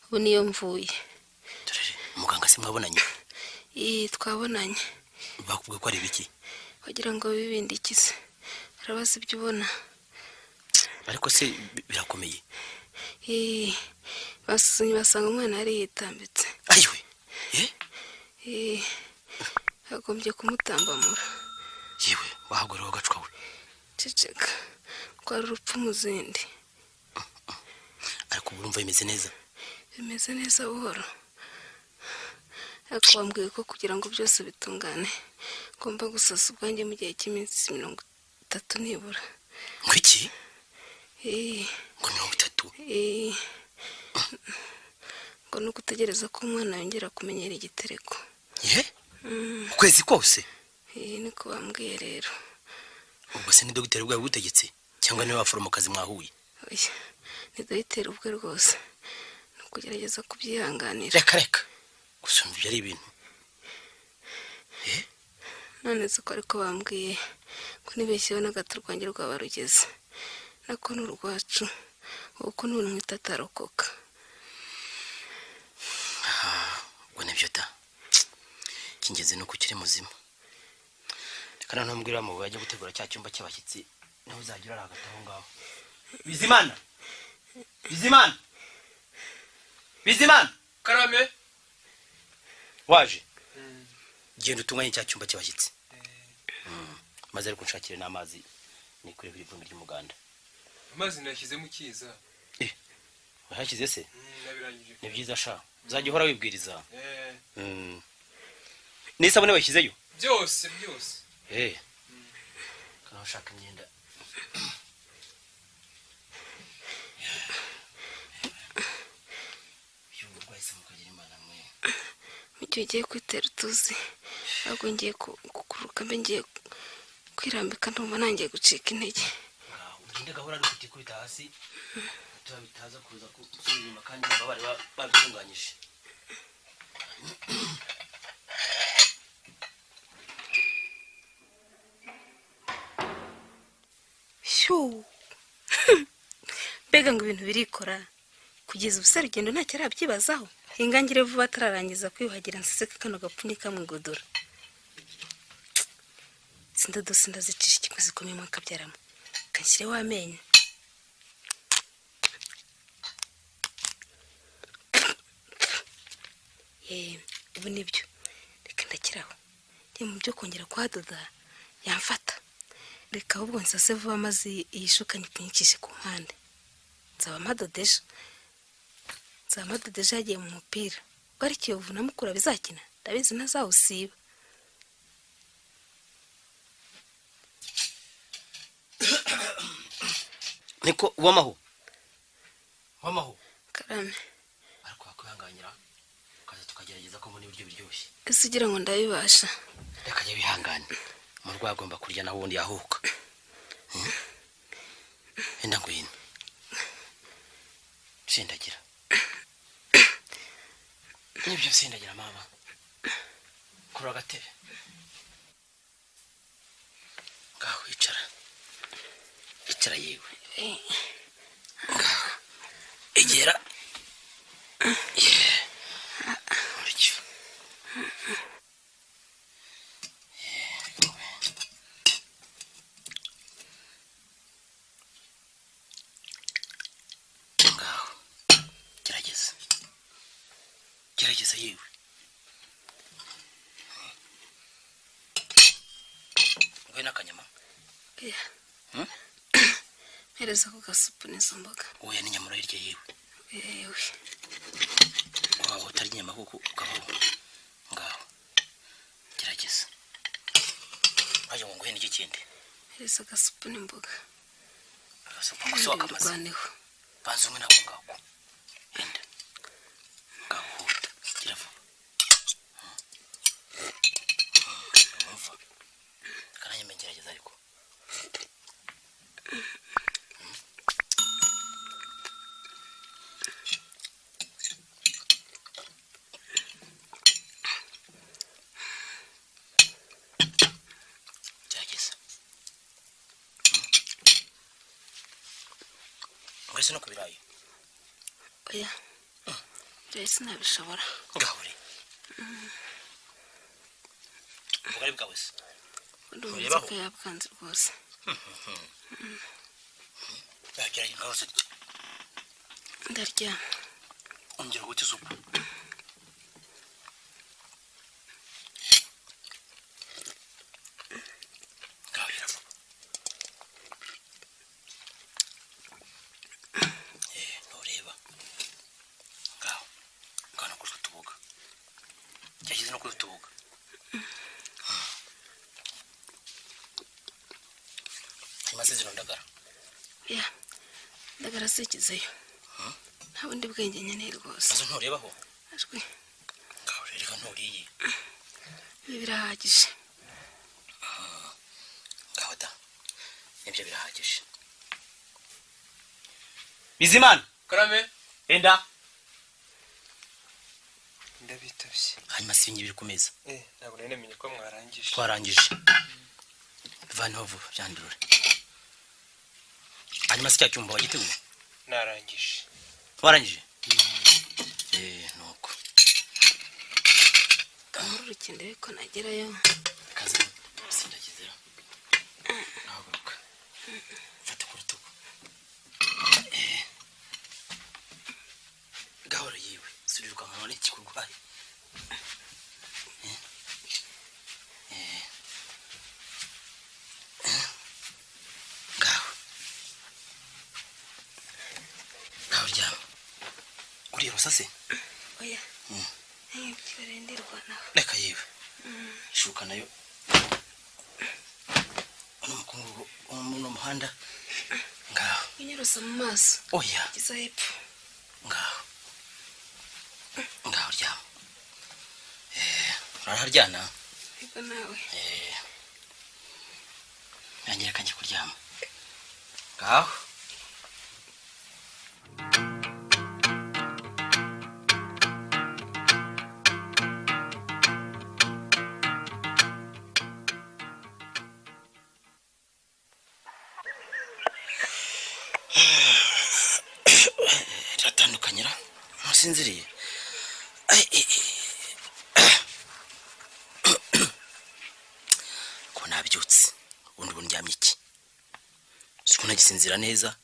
K: ubu niyo mvuye
C: dorere muganga se mwabonanye
K: twabonanye
C: bakubwiye ko ari biki
K: wagira ngo bibindikize barabaza ibyo ubona
C: ariko se birakomeye
K: basanga umwana yari yitambitse
C: ayiwe
K: yagombye kumutambamura
C: yewe wahagore wagacwa we
K: ceceka kwari urupfu mu zindi
C: ariko urumva bimeze
K: neza buhoro ariko wambwiye ko kugira ngo byose bitungane ngomba gusasa ubwanjye mu gihe cy'iminsi 30 nibura
C: ngwiki ngo 30
K: ngo no gutegereza ko umwana yongera kumenyera igitereko
C: ukwezi kose
K: niko bambwiye rero
C: ubwo se ni dogiteri bwawe butegetse cyangwa niwe waforomokazi mwahuye
K: oya ni dogiteri ubwe rwose no kugerageza kubyihanganira
C: reka gusumva ibyo ari ibintu
K: none se ko ariko bambwiye ko nibeshyeho n'agato rwanjye rwaba rugeze nako n'urwacu uko n'ubu mwita atarokoka
C: ngo nibyo da kingenzi nuko ukiri muzima reka noneho mbwira mu bajya gutegura cya cyumba cy'abashyitsi nawe uzagira ari hagati aho ngaho bizimana
F: karame
C: waje genda utunganye cya cyumba cy'abashyitsi maze ariko nshakire n'amazi nikurebera ivumbi ry'umuganda
F: amazi nashyize mu kiza
C: wahashyize se
F: nabirangije
C: ni byiza sha uzajya uhora wibwiriza n'isabune washyizeyo
F: byose
C: kana ushaka imyenda y'uburwayi se mukagira imana mwe
K: mu gihe ugiye kwitera utuzi ahubwo ngiye kukuruka mbe ngiye kwirambika ndumva nangiye gucika intege
C: ugende gahora ari kutikubita hasi tuba bitaza kuza gusubira inyuma kandi bari babitunganyije
K: mbega ngo ibintu birikora kugeza ubu se rugendo ntacyo arabyibazaho ingangire vuba atararangiza kwiyuhagira nseseka kano gapfunyika mu igodora sindadosi ndazicisha ikigo zikomeye mu kabyaramo kanshyireho amenyo ubu nibyo reka ndakiraho njye mu byo kongera kuhadoda yamfata reka ahubwo nsase vuba maze iyi shuka nyipfunyikishe ku mpande nzaba amadodeje yagiye mu mupira ubwo ari Kiyovu na Mukura bizakina ndabizi ntazawusiba
C: niko wamaho
K: karame
C: ariko wakwihanganira ukaza tukagerageza ko mbona ibiryo biryoshye
K: ese ugira ngo ndabibasha
C: reka jya bihangane umurwayi agomba kurya naho ubundi yahuka enda ngwino sindagira nibyo sindagira mama kuri agatebe ngaho icara yewe ngaho egera uryo ngaho gerageza yewe we n'akanyama
K: hereza ako gasupu n'izo mboga.
C: Oya ni nyamura hirya yewe.
K: Yewe.
C: Waho utari nyama kuko ukabaho. Ngaho. Gerageza. Aje ngo nguhe n'iki kindi.
K: Hereza agasupu n'imboga.
C: Agasupu gusohoka amazi. Banza umwe nako ngako. Enda. Ngaho. Gira vuba. Umva. Karanye mengerageza ariko. Ngwese no kubirayi.
K: Oya. Rese nabishobora.
C: Ngahuri. Ubugari bwawe se.
K: Ndumva ko yabwanze rwose.
C: Yagira ingaho se.
K: Ndarya.
C: Ongera gute supu. Ngahira. Ntureba. Ngaho. Ngana kuza tubuga. Cyagize no kuza tubuga. Imaze zino ndagara.
K: Ya. Ndagara zikizeyo. Nta bundi bwenge nkeneye rwose.
C: Maze nturebaho.
K: Ajwe.
C: Ngaho reka nturiye.
K: Ibi birahagije.
C: Ngaho da. Nibyo birahagije. Bizimana.
F: Karame.
C: Enda.
F: Ndabitabye.
C: Hanyuma si ibingi biri ku meza.
F: Ntabwo nari namenye ko mwarangije.
C: Twarangije. Vaneho vuba byandurure. Hanyuma si cya cyumba wagiteguye?
F: Narangije.
C: Warangije? Nuko.
K: Kamuru rukende ko nagerayo.
C: Kaze sindagizera. Nahaguruka. Fata ku rutugu. Gahora yiwe. Suriruka mu none kikurwaye. Gaho. Gaho ryama. Uri rusase?
K: Oya. Kibarenderwa nawe.
C: Reka yiwe. Ishuka nayo. Umukungu mu muhanda. Ngaho.
K: Inyerusa mu maso.
C: Oya.
K: Giza hepfo.
C: Ngaho. Ngaho ryama. Uraharyana?
K: Ego nawe.
C: Nangira kanje kuryama. Ngaho. Ratandukanyira. Musinziriye. Ko nabyutse. Ubundi bundyamye iki? Siko nagisinzira neza.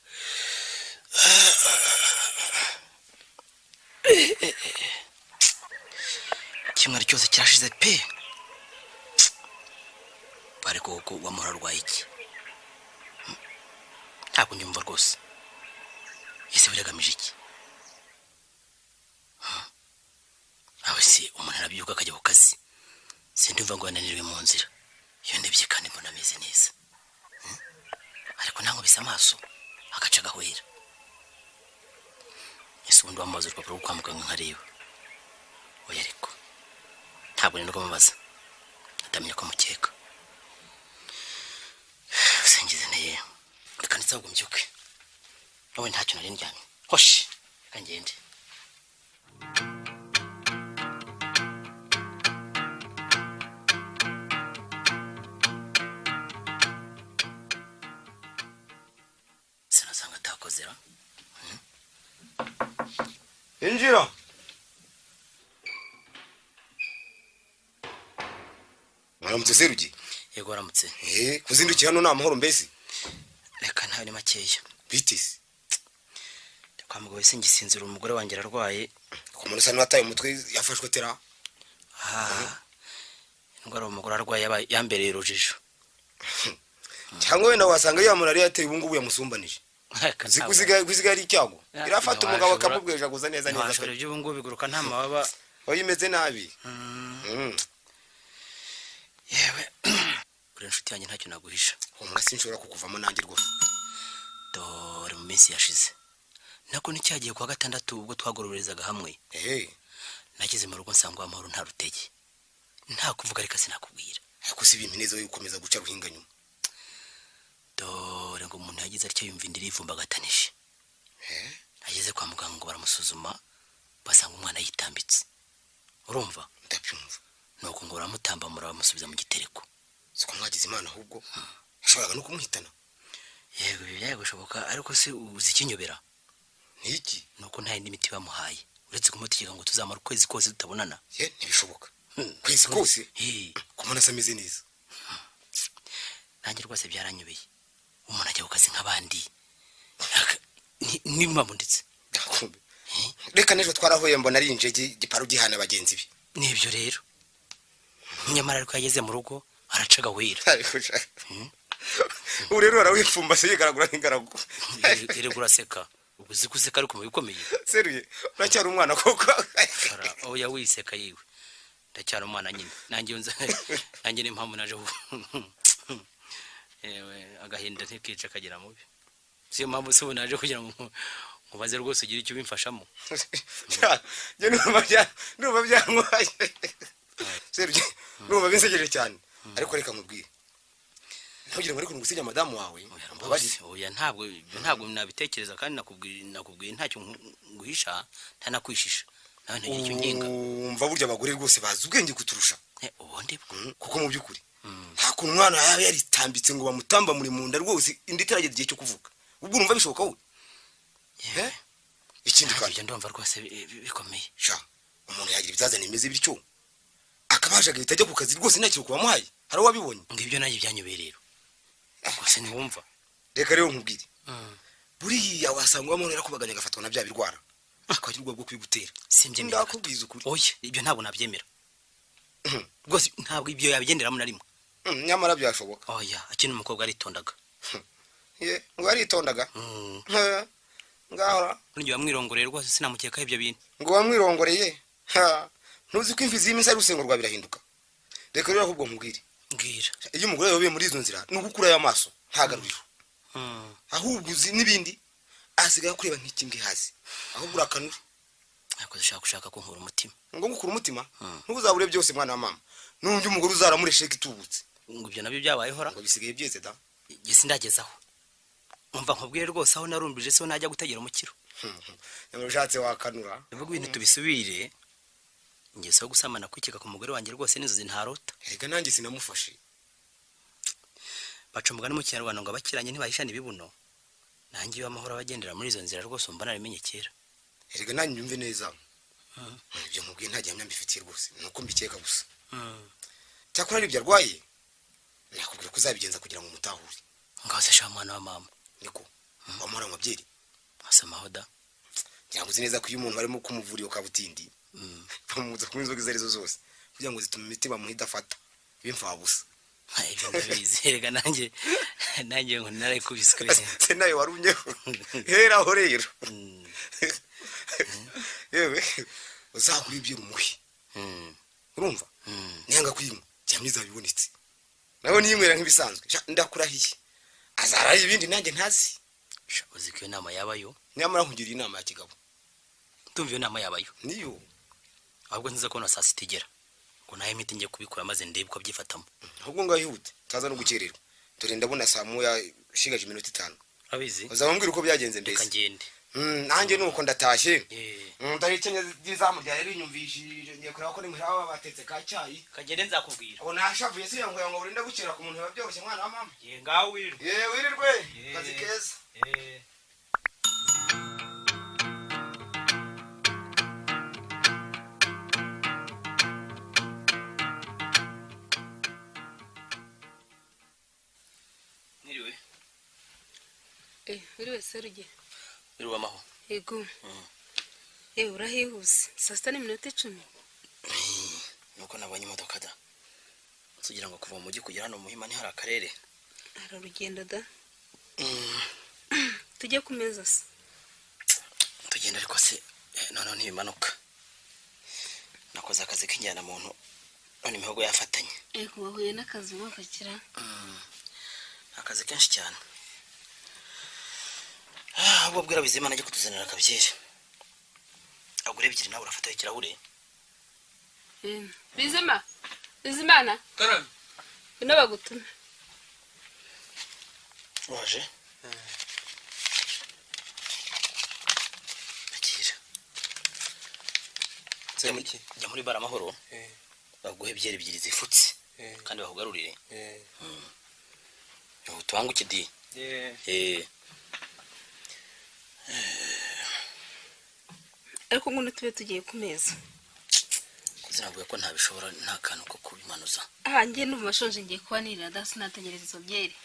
C: Kimwe cyose kirashize pe. Bare ko wamura rwaye iki? Ntabwo nyumva rwose. Ese biragamije iki? Aho si umuntu arabyuka akajya ku kazi. Sindumva ngo yananirwe mu nzira. Iyo ndebye kandi mbona ameze neza. Ariko ntango bisa amaso agaca gahwera. Ese ubundi wambaza urupapuro rwo kwa muganga nkareba. Oya ariko ntabwo nenda kumubaza. Atamenya ko mukeka. Singize naye. Reka nitsa gumbyuke. Nawe ntacyo nari ndyamye. Hoshi, reka ngende. Sinasanga atakozera.
D: Injira. Mwaramutse Serugi.
C: Yego aramutse.
D: Kuzindukiye hano nta mahoro mbese.
C: Reka ntawe ni makeya.
D: Bitisi.
C: Kwa mugabo singisinzira umugore wanjye ararwaye.
D: Ku muntu sano wataye umutwe yafashwe tera.
C: Indwara umugore arwaye yambereye urujijo.
D: Cyangwa wenda wasanga ya murari yateye ubungubu yamusumbanije. kuziga ari icyago irafata umugabo akamubwejaguza neza neza
C: ashobora ibyo ngo biguruka nta mababa
D: oyimeze nabi
C: yewe uri inshuti yanjye ntacyo naguhisha
D: humura sinshobora kukuvamo nanjye rwose
C: dore mu minsi yashize nako nicyagiye kwa gatandatu ubwo twagororezaga hamwe nageze mu rugo nsanga amahoro nta rutege nta kuvuga reka sinakubwira
D: ariko si ibimineza yo gukomeza guca ruhinga nyuma
C: dore ngo umuntu yagize atyo yumva indiri ivumbagatanyije ageze kwa muganga ngo baramusuzuma basanga umwana yitambitse urumva
D: ndabyumva
C: nuko ngo baramutambamura bamusubiza mu gitereko
D: siko mwagize imana ahubwo yashoboraga no kumuhitana
C: yego byagushoboka ariko se uzi ikinyobera
D: niki
C: nuko nta yindi miti bamuhaye uretse kumutegeka ngo tuzamara ukwezi kose tutabonana
D: ntibishoboka kwezi kose kumana se ameze neza
C: nanjye rwose byaranyobeye umuntu ajya ku kazi nk'abandi n'impamvu ndetse
D: reka n'ejo twarahuye mbona ari injegi giparu gihana bagenzi be
C: nibyo rero nyamara ariko yageze mu rugo aracaga wera
D: ubu rero arawipfumbase yigaragura nk'ingaragu
C: rero uraseka ubwo uzi guseka ariko mu bikomeye
D: seruye uracyari umwana koko
C: oya wiseka yiwe ndacyari umwana nyine nanjye n'impamvu naje yewe agahinda ntikica kagira mubi siyo mpamvu se naje kugira ngo mubaze rwose ugira icyo bimfashamo
D: njye numva byantwaye seruye numva binsegeje cyane ariko reka mubwire ntugire ngo ariko ngusinya madamu wawe
C: oya ntabwo nabitekereza kandi nakubwiye ntacyo nguhisha ntanakwishisha nawe ntagira icyo nginga
D: umva burya abagore rwose bazi ubwenge kuturusha
C: ubundi
D: kuko mu by'ukuri nta kuntu umwana yaba yaritambitse ngo bamutamba muri munda rwose indi itarageza igihe cyo kuvuga ubwo urumva bishoboka we ikindi kandi
C: ndumva rwose bikomeye
D: sha umuntu yagira ibyazana imeze bityo akabasha agahita ajya ku kazi rwose nta kiruhuko bamuhaye hari uwabibonye
C: ngo ibyo nanjye byanyobeye rero rwose ntiwumva
D: reka rero nkubwire buriya wasanga uwamahoro yarakubaganya agafatwa na bya birwara akagira ubwoba bwo kubigutera
C: simbyemera
D: ndakubwiza ukuri
C: oya ibyo ntabwo nabyemera rwose ntabwo ibyo yabigenderamo na rimwe
D: nyamara byashoboka
C: oya akina umukobwa aritondaga
D: ngo aritondaga ngahora
C: ngiye wamwirongoreye rwose sinamukekaho ibyo bintu
D: ngo wamwirongoreye ntuzi ko imfizi y'iminsi ari rusengo rwa birahinduka reka rero ahubwo nkubwire
C: mbwira
D: iyo umugore yayoboye muri izo nzira ni ugukurayo amaso ntagaruriro ahubwo uzi n'ibindi asigaye kureba nk'ikimbwe hasi ahubwo urakanura
C: ariko dushaka kunkura umutima
D: ngo ngukura umutima ntuzabure byose mwana wa mama n'undi umugore uzaramuresheka itubutse
C: ngo ibyo nabyo byabayeho ra
D: ngo bisigaye byeze da
C: gese ndagezaho umva nkubwiye rwose aho narumbije se najya gutegera umukiro
D: ushatse wakanura
C: bivuga ibintu tubisubire ingeso yo gusamana kwikeka ku mugore wanjye rwose n'inzozi ntarota
D: erega nanjye sinamufashe
C: baca umugani mu kinyarwanda ngo abakiranye ntibahishana ibibuno nanjye iyo amahoro abagendera muri izo nzira rwose umva narimenye kera
D: erega nanjye nyumve neza ibyo nkubwiye nta gihamya mbifitiye rwose nuko mbikeka gusa cyakora ari ibyo arwaye nakubwira ko uzabigenza kugira ngo umutahure
C: ngaho se sha mwana wa mama
D: niko wamura amabyeri
C: asamaho da
D: cyangwa uzi neza ko iyo umuntu barimo kumuvurira ukabutindi bamubuza kunywa inzoga izo arizo zose kugira ngo zitume imitima idafata bimfabusa
C: ibyo ndabizi erega nanjye ngo narayikubiswe
D: se nawe warumyeho heraho rero yewe uzahura ibyo urumuhe urumva niyanga kuyimwa cyangwa izabibonetse nawe niyinywera nk'ibisanzwe ndakurahiye azaraye ibindi nanjye ntazi
C: uzi ko iyo nama yabayo
D: nyamara nkugiriye inama ya kigabo
C: ndumva iyo nama yabayo
D: niyo
C: ahubwo nziza kubona saa sita igera ngo nayo imiti ngiye kubikora maze ndebe uko abyifatamo
D: ahubwo ngaho ihute utaza no gukererwa dore ndabona saa moya ishigaje iminota 5
C: abizi
D: uzabambwira uko byagenze mbese
C: reka ngende
D: nanjye nuko ndatashye ndahikenye zizamu rya yari nyumvishije ngiye kureba ko nimuraba batetse ka cyayi
C: kagende nzakubwira
D: ubu nashavuye se ngo burinde bukira ku muntu babyoroshye mwana wa mama
C: ngaho wirirwe
D: wirirwe kazi keza
K: wiriwe seruge
C: wiriwe amaho
K: yego urahihuse saa sita n'iminota 10
C: nuko nabonye imodoka da tugira ngo kuva mu mujyi kugera hano Muhima ni hari akarere
K: hari urugendo da tujye ku meza se
C: tugenda ariko se none ntibimanuka nakoze akazi k'injyana muntu none imihogo yafatanye
K: wahuye n'akazi wakakira
C: akazi kenshi cyane ahubwo bwira Bizimana ajye kutuzanira akabyere agure ebyiri nawe urafataho ikirahure
K: Bizimana
F: karame
K: bino bagutume
C: waje akira jya muri bara amahoro baguhe ebyiri ebyiri zifutse kandi bahugarurire tubanguke di
K: ariko nguno tube tugiye ku meza
C: kuzinavuga ko ntabishobora nta kantu ko kubimanuza
K: njye numva shonje ngiye kuba nirira dasi nategereza izo byeri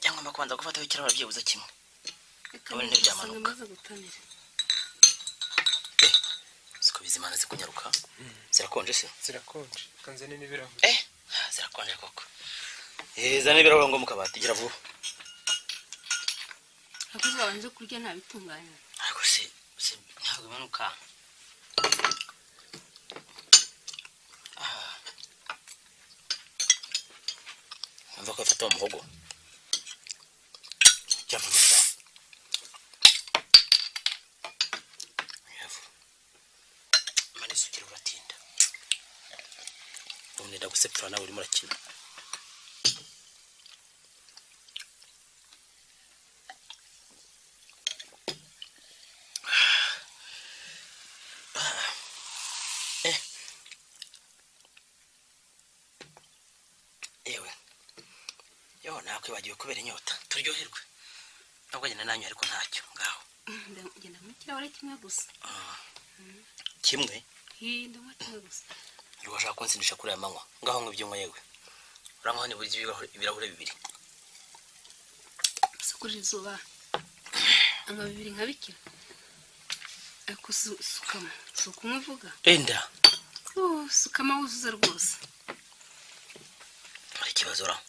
C: cyangwa mbakubanza gufataho ikirahure byibuze kimwe kabone ntibyamanuka siko Bizimana zikunyaruka zirakonje se
F: zirakonje kanzane n'ibirahure
C: zirakonje koko zana ibirahure ngo mu kabati gira vuba
K: akoze abanje kurya nta bitunganya
C: ariko se ntabwo bimanuka mva ko afata umuhogo jya vuba mani sukira uratinda umwenda gusepfura nawe urimo urakina nakwibagiwe kubera inyota turyoherwe nubwo nyine nanyu ariko ntacyo ngaho
K: ngenda mu kirahure kimwe gusa
C: kimwe
K: ndanywa kimwe gusa
C: niba ushaka kunsindisha kuri aya manywa ngaho nk'ibyuma yewe uranywa ni buryo ibirahure bibiri
K: se kuri izuba anywa bibiri nka bikira ariko sukama si ukumwe uvuga
C: enda
K: sukama wuzuze rwose
C: hari ikibazo uraho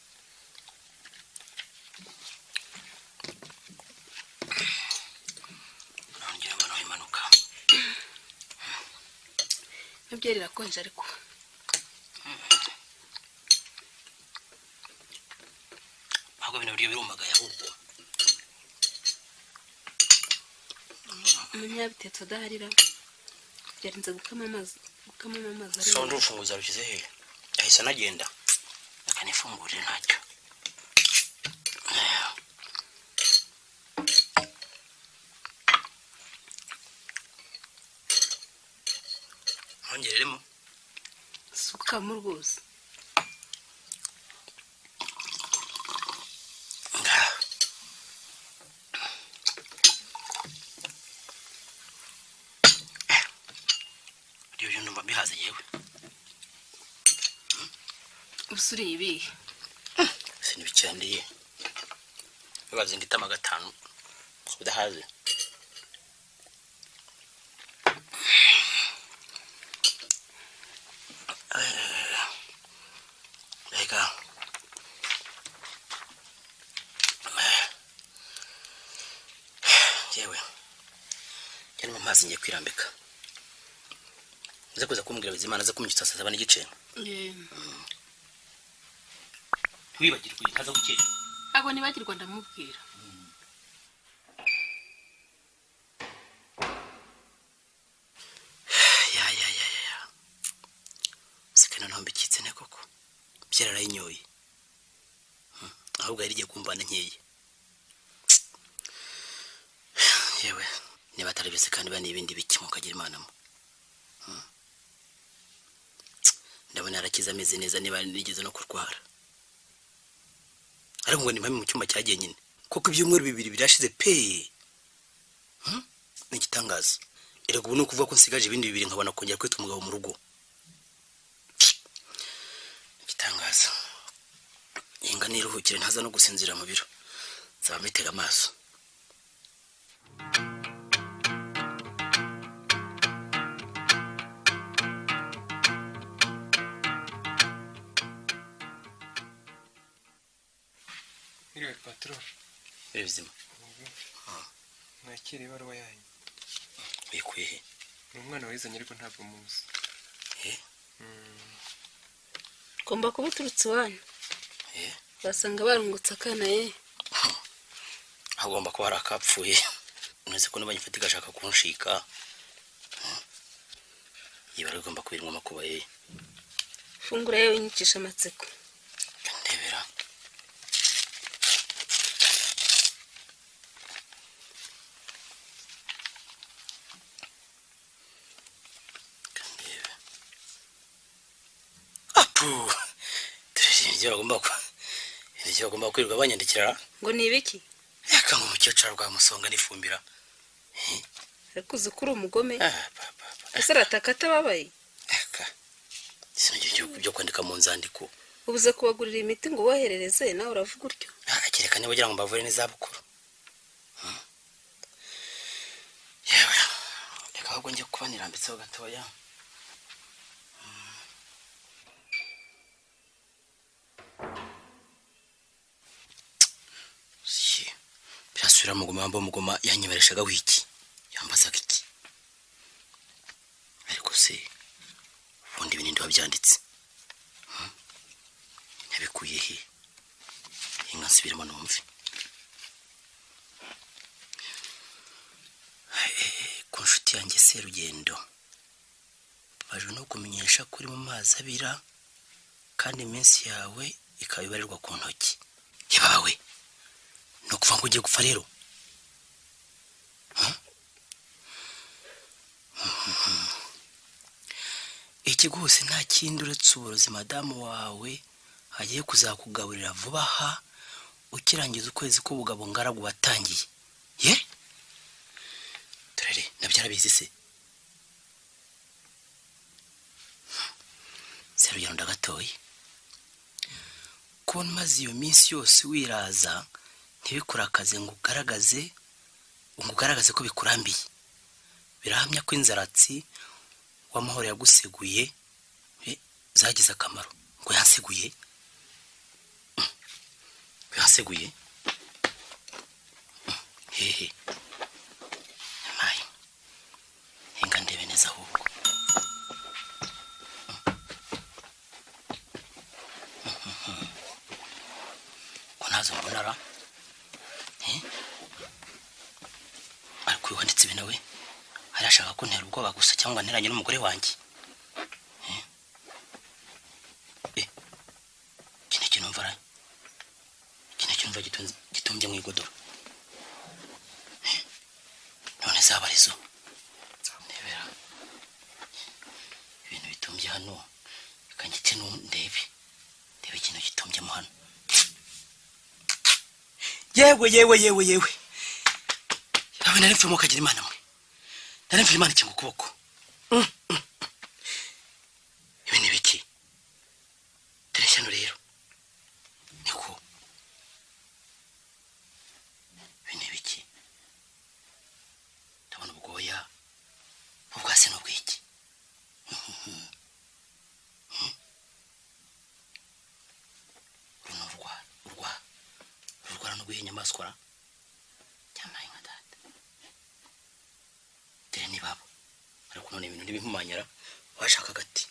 K: byeri rakonje ariko
C: ahubwo bino biryo birumagaye ahubwo
K: umunyabitetse adaharira byarinze gukama amazi ari
C: sonde urufunguzo rukize he ahise anagenda akanifungurira ntacyo hongereremo
K: sukamo rwose
C: ibyo ndumva bihaze yewe
K: usuriye ibihe
C: sinibicandiye bibaze ngo itama gatanu udahaze yewe cyane amazi ngiye kwirambika uze kuza kumbwira Bizimana aze kumwica saa 7 n'igice wibagirwe utaza gukira
K: abo nibagirwa ndamubwira
C: ya sikana ntombe kitse ne koko byararayinyoye ahubwo yari igiye kumvana nkeye yewe niba atari byose kandi bane ibindi biki mukagira imana mo ndabona arakiza ameze neza niba nigeze no kurwara ariko ngo ni mpamwe mu cyumba cyagiye nyine kuko ibyumweru bibiri birashize pe ni gitangaza erego ubu ni ukuvuga ko nsigaje ibindi bibiri nkabona kongera kwita umugabo mu rugo gitangaza yenga niruhukire ntaza no gusinzira mu biro nzaba mbitega amaso
F: iriwe patron
C: bizima
F: mwakira ibaruwa yanyu
C: uyikuye he
F: ni umwana wayizanye ariko ntabwo muzi
K: ugomba kuba uturutse iwanyu basanga barungutse akana ye
C: agomba kuba ari akapfuye ntuzi ko n'abanyifata igashaka kunshika yibara igomba kubirwa amakuba ye
K: fungura yewe unyicisha amatsiko
C: ndebera apu ibyo bagomba kwirirwa banyandikira
K: ngo ni ibiki
C: reka ngo umukecuru rwa musonga n'ifumbira
K: ariko uzi ko uri umugome ese arataka atababaye
C: reka sinigeze byo kwandika mu nzandiko
K: ubuze kubagurira imiti ngo woherereze nawe uravuga utyo
C: kereka niba ugira ngo mbavure n'izabukuru yewe reka ahubwo njye kuba nirambitseho gatoya birasubira mugoma yanyibarishaga wiki yambazaga iki ariko se ubundi ibintu wabyanditse yabikuye he inka nsubiramo numve ku nshuti yanjye Serugendo baje no kumenyesha ko uri mu mazi abira kandi iminsi yawe ikaba ibarirwa ku ntoki yabawe no kuva ngo ugiye gupfa rero iki rwose nta kindi uretse uburozi madamu wawe agiye kuzakugaburira vuba aha ukirangiza ukwezi k'ubugabo ngaragu watangiye ye turere nabyo arabizi se Serugendo ndagatoye kubona maze iyo minsi yose wiraza ntibikurakaze ngo ugaragaze ko bikurambiye birahamya ko inzaratsi w'amahoro yaguseguye zagize akamaro ngo yanseguye hehe mayi henga ndebe neza ahubwo ko nazo mbonara ariko wanditse ibi nawe arashaka kuntera ubwoba gusa cyangwa nteranye n'umugore wanjye gitumbye mu igodoro none zabarizo ndebera ibintu bitumbye hano ikangitse ndebe ikintu gitumbyemo hano yewe yawe nari mfimo kagira imana mwe nari mfimo imana kingu kuboko ibi ni biki tereshano rero niko ibi ni biki ndabona ubwoya ubwase n'ubwiki urwara no guhinya amaswara cyamaye nka data dere ni babo ariko none ibintu ntibimpumanyara washaka agati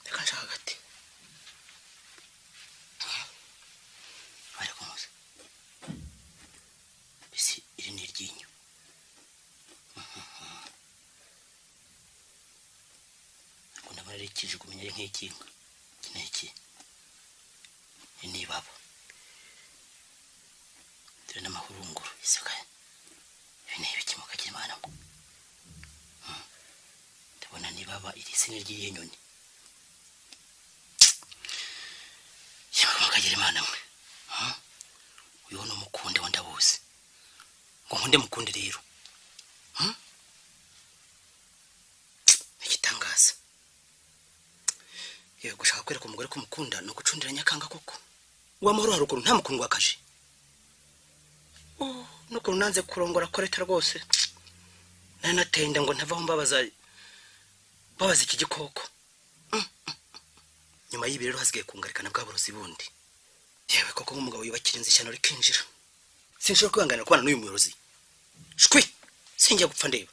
C: reka nshaka agati ariko muze bisi iri ni iryinyo ariko ndabona rikije kumenya ari nk'ikinga kineki ni babo dore n'amahurunguru isakaye ibi ni ibiki mukagira imana mwe ndabona ni baba iri sini ry'iyi nyoni yaba mukagira imana mwe uyu ni umukunde wa ndabuzi ngo nkunde mukunde rero igitangaza yewe gushaka kwereka umugore ko mukunda no gucundira nyakanga koko wamahoro haruguru nta mukundwa akaje nuko nanze kurongora koreta rwose nari natenda ngo ntavaho mbabaza iki gikoko nyuma y'ibi rero hasigaye kungarikana bwa burozi bundi yewe koko nk'umugabo yubakira inzu ishyano rikinjira sinshobora kwihanganira kubana n'uyu muyobozi shwi sinjya gupfa ndeba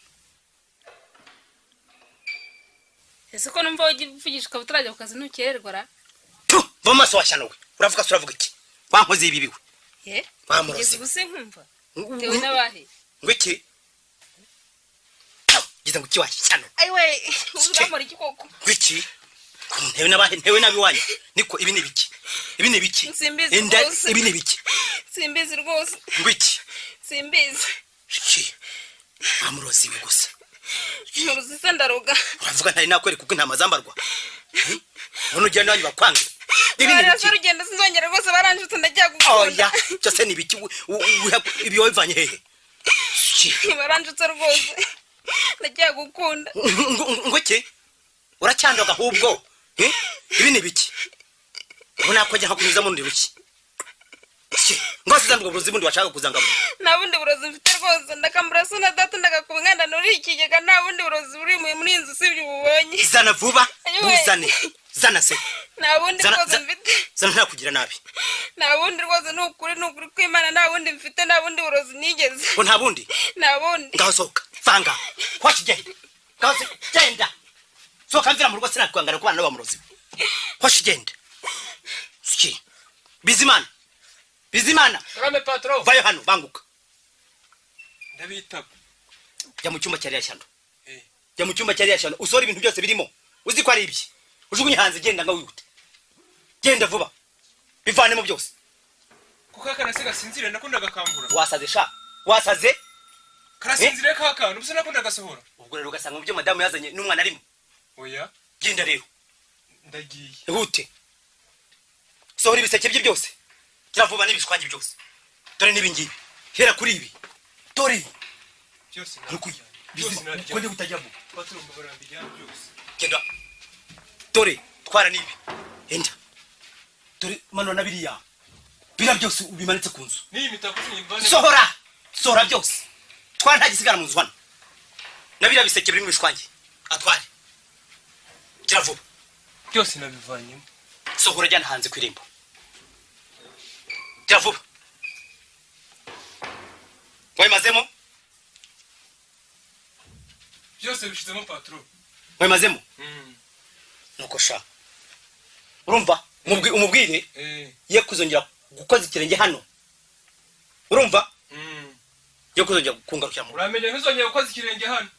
K: ese ko numva uvugisha ukaba utarajya ku kazi ntukererwa ra
C: va maso washyano we uravuga iki wankoze ibi biwe
K: kugeza ubu sinkumva tewe n'abahe
C: ngo iki giza ngo kiwashyano
K: ayiwe uramura iki koko
C: ngo iki ntewe n'abahe ntewe n'abiwanyu niko ibi ni biki enda ibi ni biki
K: simbizi rwose
C: ngo iki
K: simbizi
C: iki amurozi we gusa
K: muruzi se ndaroga
C: uravuga ntari nakwereka uko intama zambarwa none ugenda wanyu bakwange
K: ibi ni biki urugendo sinzongera rwose baranjutse ndajya gukunda
C: oya cyose ni biki ibi wabivanye hehe
K: baranjutse rwose ndajya gukunda
C: ngo iki uracyandoga ahubwo ibi ni biki ubu nakojya nkakunyuza mu rundi ruki ngo sizamwe uburozi bundi washaka kuzangabura
K: nta bundi burozi mfite rwose ndakambura so na data ndagakuba nkanda nuri ikigega nta bundi burozi buri muri inzu usibye ububonye
C: zana vuba buzane zana se
K: nta bundi rwose mfite
C: zana ntakugira nabi
K: nta bundi rwose nukuri kw'Imana nta bundi mfite nta bundi burozi nigeze
C: ngo nta bundi ngaho sohoka vanga kwashigenda ngaho se genda sohoka mvira mu rugo sinakwangana kubana n'aba murozi kwashigenda ski Bizimana
F: Rame patron
C: vayo hano banguka
F: ndabitaba
C: jya mu cyumba cyari yashyano jya mu cyumba cyari yashyano usora ibintu byose birimo uzi ko ari ibye ujugunye hanze genda nga wihute genda vuba bivanemo byose
F: kuko akanasiga sinzire nakundaga kambura
C: wasaze
F: karasinzire kaka nubuse nakundaga sohora
C: ubwo rero ugasanga mu byo madamu yazanye n'umwana arimo
F: oya
C: genda rero
F: ndagiye
C: ihute sohora ibiseke bye byose kiravuba n'ibishwangi byose dore n'ibingibi hera kuri ibi dore
F: byose
C: ko ndi gutajyamo
F: patron barambijya byose
C: genda dore twara nibi enda dore mano na biriya byose ubimanitse ku nzu
F: ni imitako nyimvane
C: sohora byose twara nta gisigara mu nzu hano na biriya biseke biri mu bishwangi atware kiravuba
F: byose nabivanyemo
C: sohora jyana hanze ku irembo kiravuba wayimazemo
F: byose bishizemo patron
C: wayimazemo nuko sha urumva umubwire ye kuzongera gukoza ikirenge hano urumva ye kuzongera kungarukira mu
F: uramenye ntuzongera gukoza ikirenge hano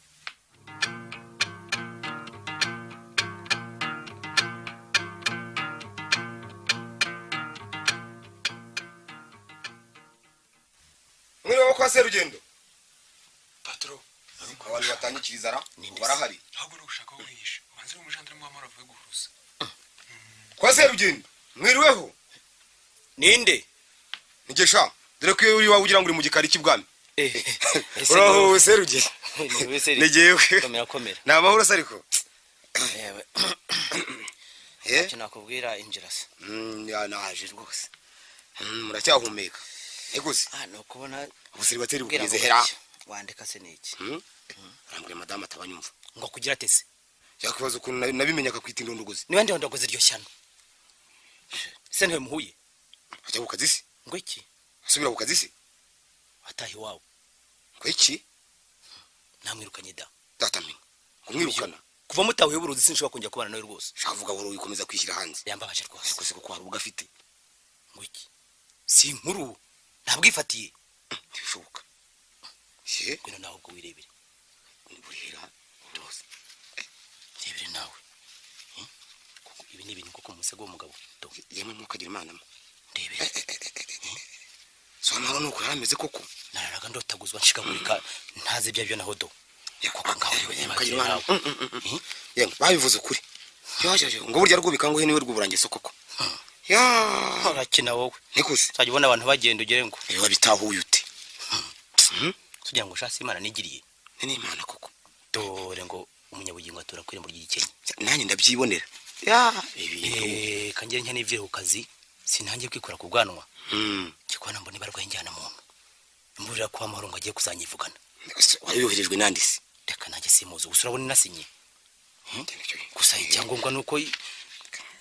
D: mwiriwe kwa Serugendo
F: patron
D: abantu batangikiriza ra barahari
F: ahubwo no gushaka wihisha manzi umujandre mu amara avuye guhuruza
D: kwa Serugendo mwiriweho
C: ninde
D: nigesha dore ko uri wawe ugira ngo uri mu gikari cy'ibwami uraho Serugendo negewe
C: komera
D: na mahoro sariko
C: yewe kinakubwira injira se
D: ya naje rwose muracyahumeka Egusi
C: no kubona
D: ubusiri bateri bugeze hera
C: wandika se niki
D: arambwe madame atabanyumva
C: ngo kugira tese
D: yakwibaza ukuntu nabimenya akakwita indondogozi
C: niba ndondogozi iryo shyano se ntiwe muhuye
D: ajya ku kazi se
C: ngo iki
D: asubira ku kazi se
C: atahi wawe
D: ngo iki
C: namwirukanye
D: datamenye kumwirukana
C: kuva mutahuye uburuzi sinshobora kongera kubana nawe rwose
D: shavuga wari wikomeza kwishyira hanze
C: yambabaje rwose
D: kose ko hari ugafite
C: ngo iki si inkuru ntabwifatiye
D: ntibishoboka ye
C: gwino nawe ubwo wirebere
D: burira byose
C: rebere nawe kuko ibi ni ibintu koko umusego w'umugabo
D: yemwe mukagira imana mo
C: ndebere
D: so amahoro nuko yarameze koko
C: nararaga ndotaguzwa nshikagurika ntaze byo naho do
D: yakoko ngaho mukagira imana yemwe babivuze ukuri yaje ngo burya rwubika ngo niwe rwuburangiye koko ya
C: urakina wowe
D: nikuze
C: uzajya ubona abantu bagenda ugere ngo
D: ewa bitahuye ute
C: kugira ngo ushase imana nigiriye
D: ni imana koko
C: dore ngo umunyabugingo atura kwire mu ry'igikenya
D: nanjye ndabyibonera ya
C: kangere nke n'ivire ku kazi sinangiye kwikora ku bwanwa kikwana mbone barwaye njyana muntu imburira kwa mahoro ngo agiye kuzanyivugana
D: wayoherejwe nandisi
C: reka nanjye simuzi gusa urabona nasinye gusa icyangombwa nuko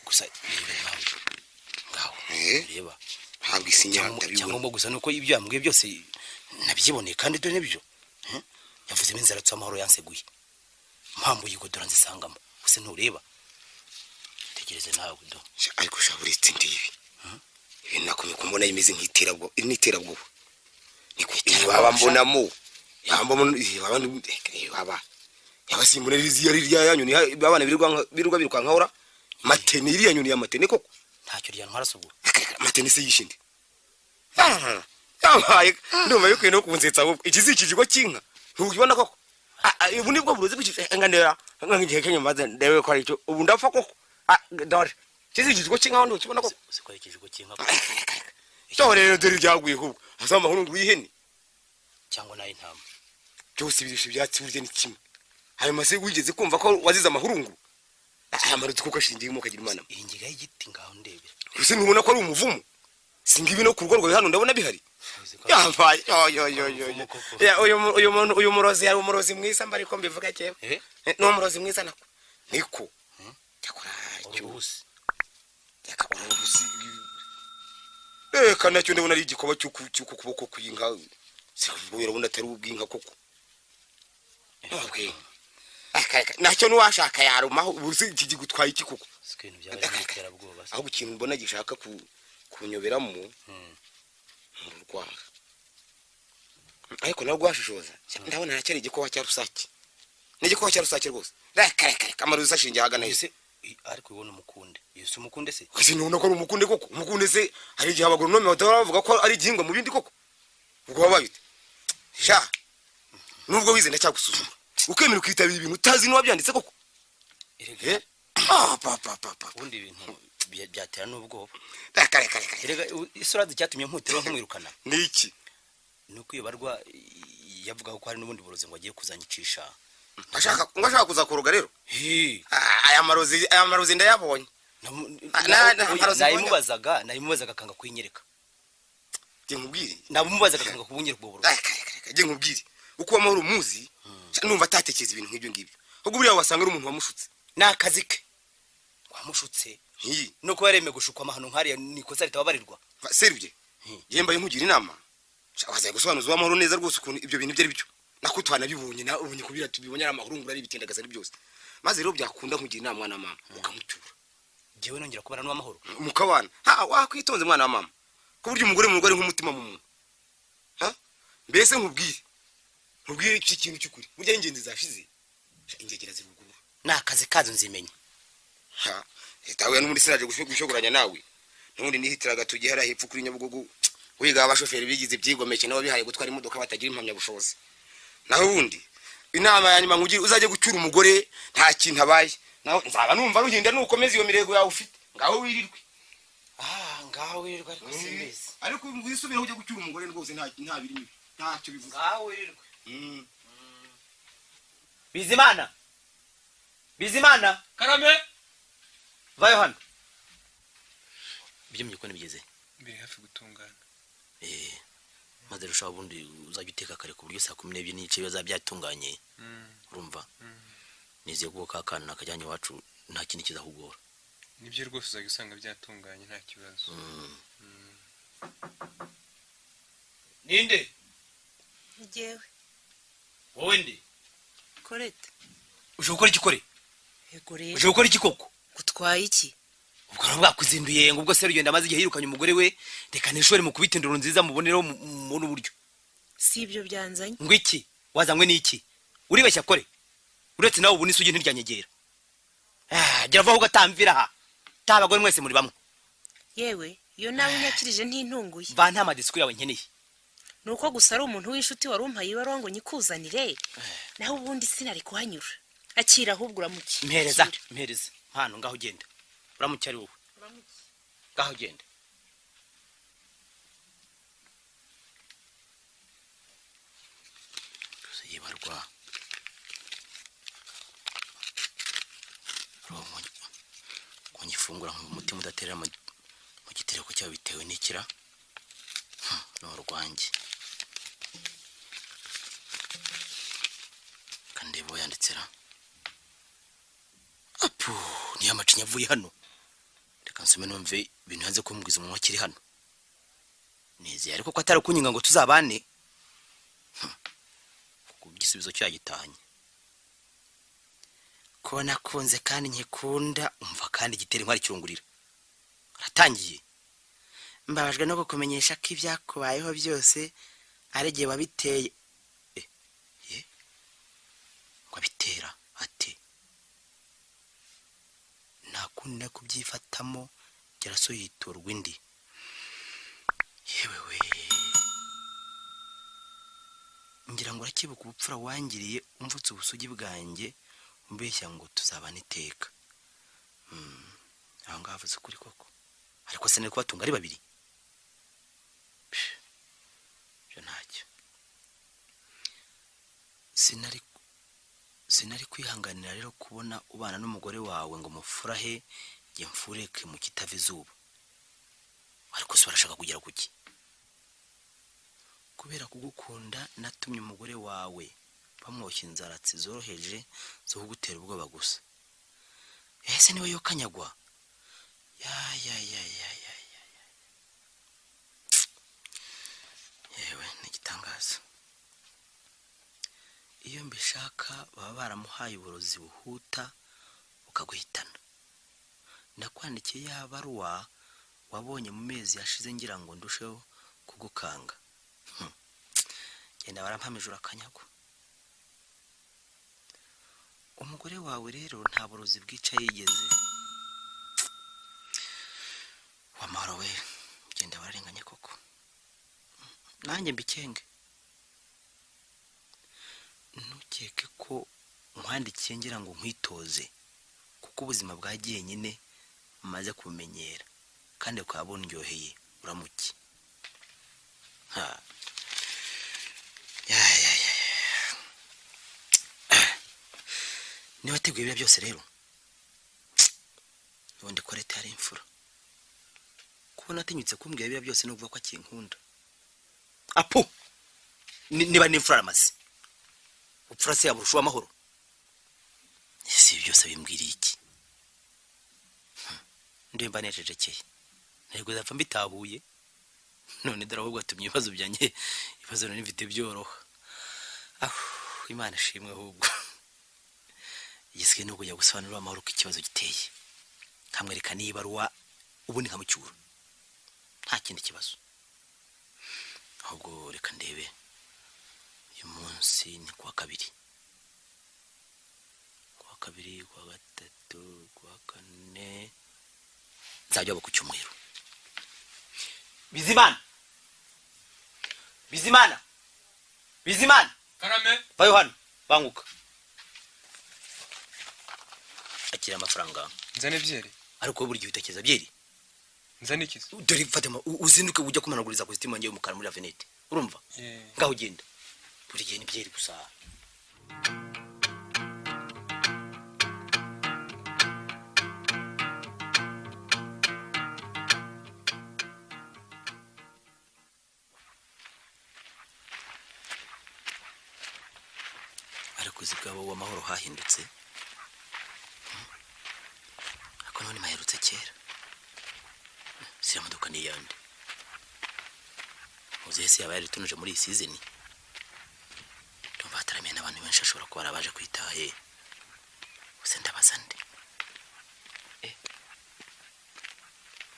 C: gusa ngaho reba
D: ntabwo isinya
C: cyangwa gusa nuko ibyo yambwiye byose nabyiboneye kandi dore nibyo yavuze inzara amahoro yanseguye mpamvu yigodora nzisangamo use ntureba tegereze nawe do
D: ariko shaburitse ndibi ibintu nakomeye kumbona imeze nk'iterabwoba niko baba mbonamo yabasimbura ririya yanyoni abana birirwa birukankahora matene iriya nyoni ya matene koko
C: ntacyo ryantwara subura
D: matene se yishinde ndumva bikwiye no kunsetsa ahubwo ikizikijwe cy'inka ntubibona koko ubu nibwo burozi bw'ikingandera nk'igihe cy'inyamaze ndewe ko ari cyo ubu ndapfa koko dore ikizikijwe cy'inka ntubibona koko
C: siko ikizikijwe cy'inka
D: cyo rero dore ryaguye ahubwo asamba nk'urungu y'ihene
C: cyangwa nayo intama
D: byose birisha ibyatsi burya ni kimwe ayo mase wigeze kumva ko wazize amahurungu aya maruti kuko ashingiyemo ukagira imana
C: iyi ngiga y'igiti ngaho ndebera
D: ese ntubona ko ari umuvumo singibi no ku rugo rwawe hano ndabona bihari yambaye uyu murozi yari umurozi mwiza mba ariko mbivuga cyewe ni umurozi mwiza nako niko reka nacyo ndabona ari igikoba cy'uku kuboko kw'inka sivuye urabona atari ubw'inka koko nacyo nuwashaka yarumaho ubuze iki gigutwaye iki koko ahubwo ikintu mbona gishaka kunyoberamo urwara ariko nawe rwashishoza ndabona ntacyari igikoba cya rusake n'igikoba cya rusake rwose reka amaruzi ashingiye ahagana hese
C: ariko ubona umukunde yose umukunde se
D: kasi nubona ko ari umukunde koko umukunde se hari igihe abagoronome bataba bavuga ko ari igihingwa mu bindi koko ubwo wabaye ute sha nubwo wize ndacyagusuzuma ukemera ukitabira ibintu utazi n'uwabyanditse koko
C: ubundi ibintu byatera n'ubwoba reka isurazi cyatumye nkutira nkumwirukana
D: niki
C: nuko iyo barwa yavuga ko hari n'ubundi burozi ngo agiye kuzanyicisha
D: ngashaka kuza kuruga rero aya marozi ndayabonye
C: nayimubazaga akanga kuyinyereka
D: je nkubwire
C: namubazaga akanga kubunyereka ubwo burozi
D: je nkubwire uko amahoro umuzi numva atatekeza ibintu nk'ibyo ngibyo ahubwo buriya wasanga ari umuntu wamushutse
C: nakazi ke wamushutse no kuba yaremeye gushukwa amahano nk'ariya nikosa ritababarirwa
D: serivye yembaye nkugira inama wazaye gusobanuza amahoro neza rwose ukuntu ibyo bintu byari byo nako twanabibonye na ubunye kubira tubibonye ari amahoro ngura ari bitendagaza ari byose maze rero byakunda nkugira inama mwana mama ukamutura
C: jewe nongera kubana n'amahoro
D: mukabana wakwitonze mwana wa mama ko buryo umugore mu rugari nk'umutima mu muntu mbese nkubwire iki kintu cy'ukuri burya ingenzi zashize ingegera ziruguru
C: nakazi kazo nzimenye
D: tawe n'undi sinaje gushogoranya nawe n'undi nihitiraga tugihara hepfu kuri Nyabugogo wiga abashoferi bigize byigomeke nabo bihaye gutwara imodoka batagira impamya bushobozi naho ubundi inama ya nyuma ngugira uzaje gucyura umugore nta kintu abaye naho nzaba numva ruhinda nukomeza iyo mirego yawe ufite ngaho wirirwe
C: ngaho wirirwe ariko simbese
D: ariko wisubira uje gucyura umugore rwose nta birimo ntacyo bivuga
C: ngaho wirirwe Bizimana
F: karame
C: vayo hano ibyo mbyiko nibigeze
F: mbere hafi gutungana
C: maze rusha ubundi uzajya uteka kare ku buryo saa 12 n'igice biza byatunganye urumva nize kuboka akana nakajyanye wacu nta kintu kizahugora
F: nibyo rwose uzajya usanga byatunganye nta kibazo
C: ninde
H: jewe
C: wowe ndi
H: korete
C: uje gukora ikikore
A: yego rero
C: uje gukora ikikoko
A: gutwaye iki
C: ubwo bwakuzinduye ngo ubwo se rugenda amaze igihe yirukanye umugore we reka nishore mu kubita induru nziza mubonero mu buryo
A: si ibyo byanzanye
C: ngo iki wazanywe n'iki uribeshya kore uretse nawe ubu nisugi ntiryanyegera gira vaho ugatamvira aha tabagore mwese muri bamwe
A: yewe iyo nawe unyakirije ntintunguye
C: va nta madisku yawe nkeneye
A: nuko gusa ari umuntu w'inshuti wari umpaye ibaruwa ngo nyikuzanire naho ubundi sinari kuhanyura akira ahubwo uramuki
C: mpereza hano ngaho ugenda uramuki ari wowe ngaho ugenda yibarwa konyifungura nk'umutima udatera mu gitereko cyawe bitewe n'ikira n'urwanjye kandi bo yanditsera apu ni amacinya avuye hano reka nsome numve ibintu yanze kumbwiza umunwa kiri hano nizeye ariko ko atari kunyinga ngo tuzabane ku gisubizo cyagitanye ko nakunze kandi nkikunda umva kandi gitera inkwari kirungurira aratangiye mbabajwe no kukumenyesha ko ibyakubayeho byose ari gihe wabiteye wabitera ate nakunde kubyifatamo geraso yitorwa indi yewe ngira ngo urakibuka ubupfura wangiriye umvutse ubusugi bwanjye umbeshya ngo tuzabana iteka aho ngaho avuze ukuri koko ariko se nari kubatunga ari babiri byo ntacyo sinari kwihanganira rero kubona ubana n'umugore wawe ngo mufurahe igihe mfureke mu kitava izuba ariko se barashaka kugera kuki kubera kugukunda natumye umugore wawe bamwoshya inzaratsi zoroheje zo kugutera ubwoba gusa ese niwe yo kanyagwa yewe n'igitangaza iyo mbishaka baba baramuhaye uburozi buhuta bukaguhitana nakwandikiye ya baruwa wabonye mu mezi yashize ngira ngo ndusheho kugukanga genda barampamije urakanyagwa umugore wawe rero nta burozi bwica yigeze wamahoro we genda bararenganye koko nanjye mbikenge ntukeke ko nkwandikiye ngira ngo nkwitoze kuko ubuzima bwagiye nyine maze kumenyera kandi ukaba bundyoheye uramuki niba wateguye ibyo byose rero ubundi ko leta yari imfura kubona atinyutse kumbwira ibyo byose no kuvuga ko akinkunda apu niba ni imfura aramaze upfura se yaburusha amahoro si byose bimbwiriye iki ndemba nececekeye ntabwo zapfa mbitahuye none dore ahubwo atumye ibibazo byanjye ibibazo nari mfite byoroha imana ishimwe ahubwo igisigaye ni ukujya gusobanurira amahoro ko ikibazo giteye nkamwereka niba baruwa ubundi nkamucyura nta kindi kibazo ahubwo reka ndebe uyu munsi ni kuwa kabiri kuwa gatatu kuwa kane nzajya ku cyumweru Bizimana
F: karame
C: bayo hano banguka akira amafaranga
F: nzane byeri
C: ariko buri gihe utakeza byeri
F: nzane ikizi
C: dore Fatima uzinduke ujya kumanaguriza ku sitima ngiye umukara muri Avenite urumva ngaho ugenda buri gihe ni byeri gusa zigabo w'amahoro hahindutse ako none maherutse kera sira modoka ni yande uzese yaba yari tunuje muri season tumva taramye n'abantu benshi ashobora kuba arabaje kwitahe use ndabaza nde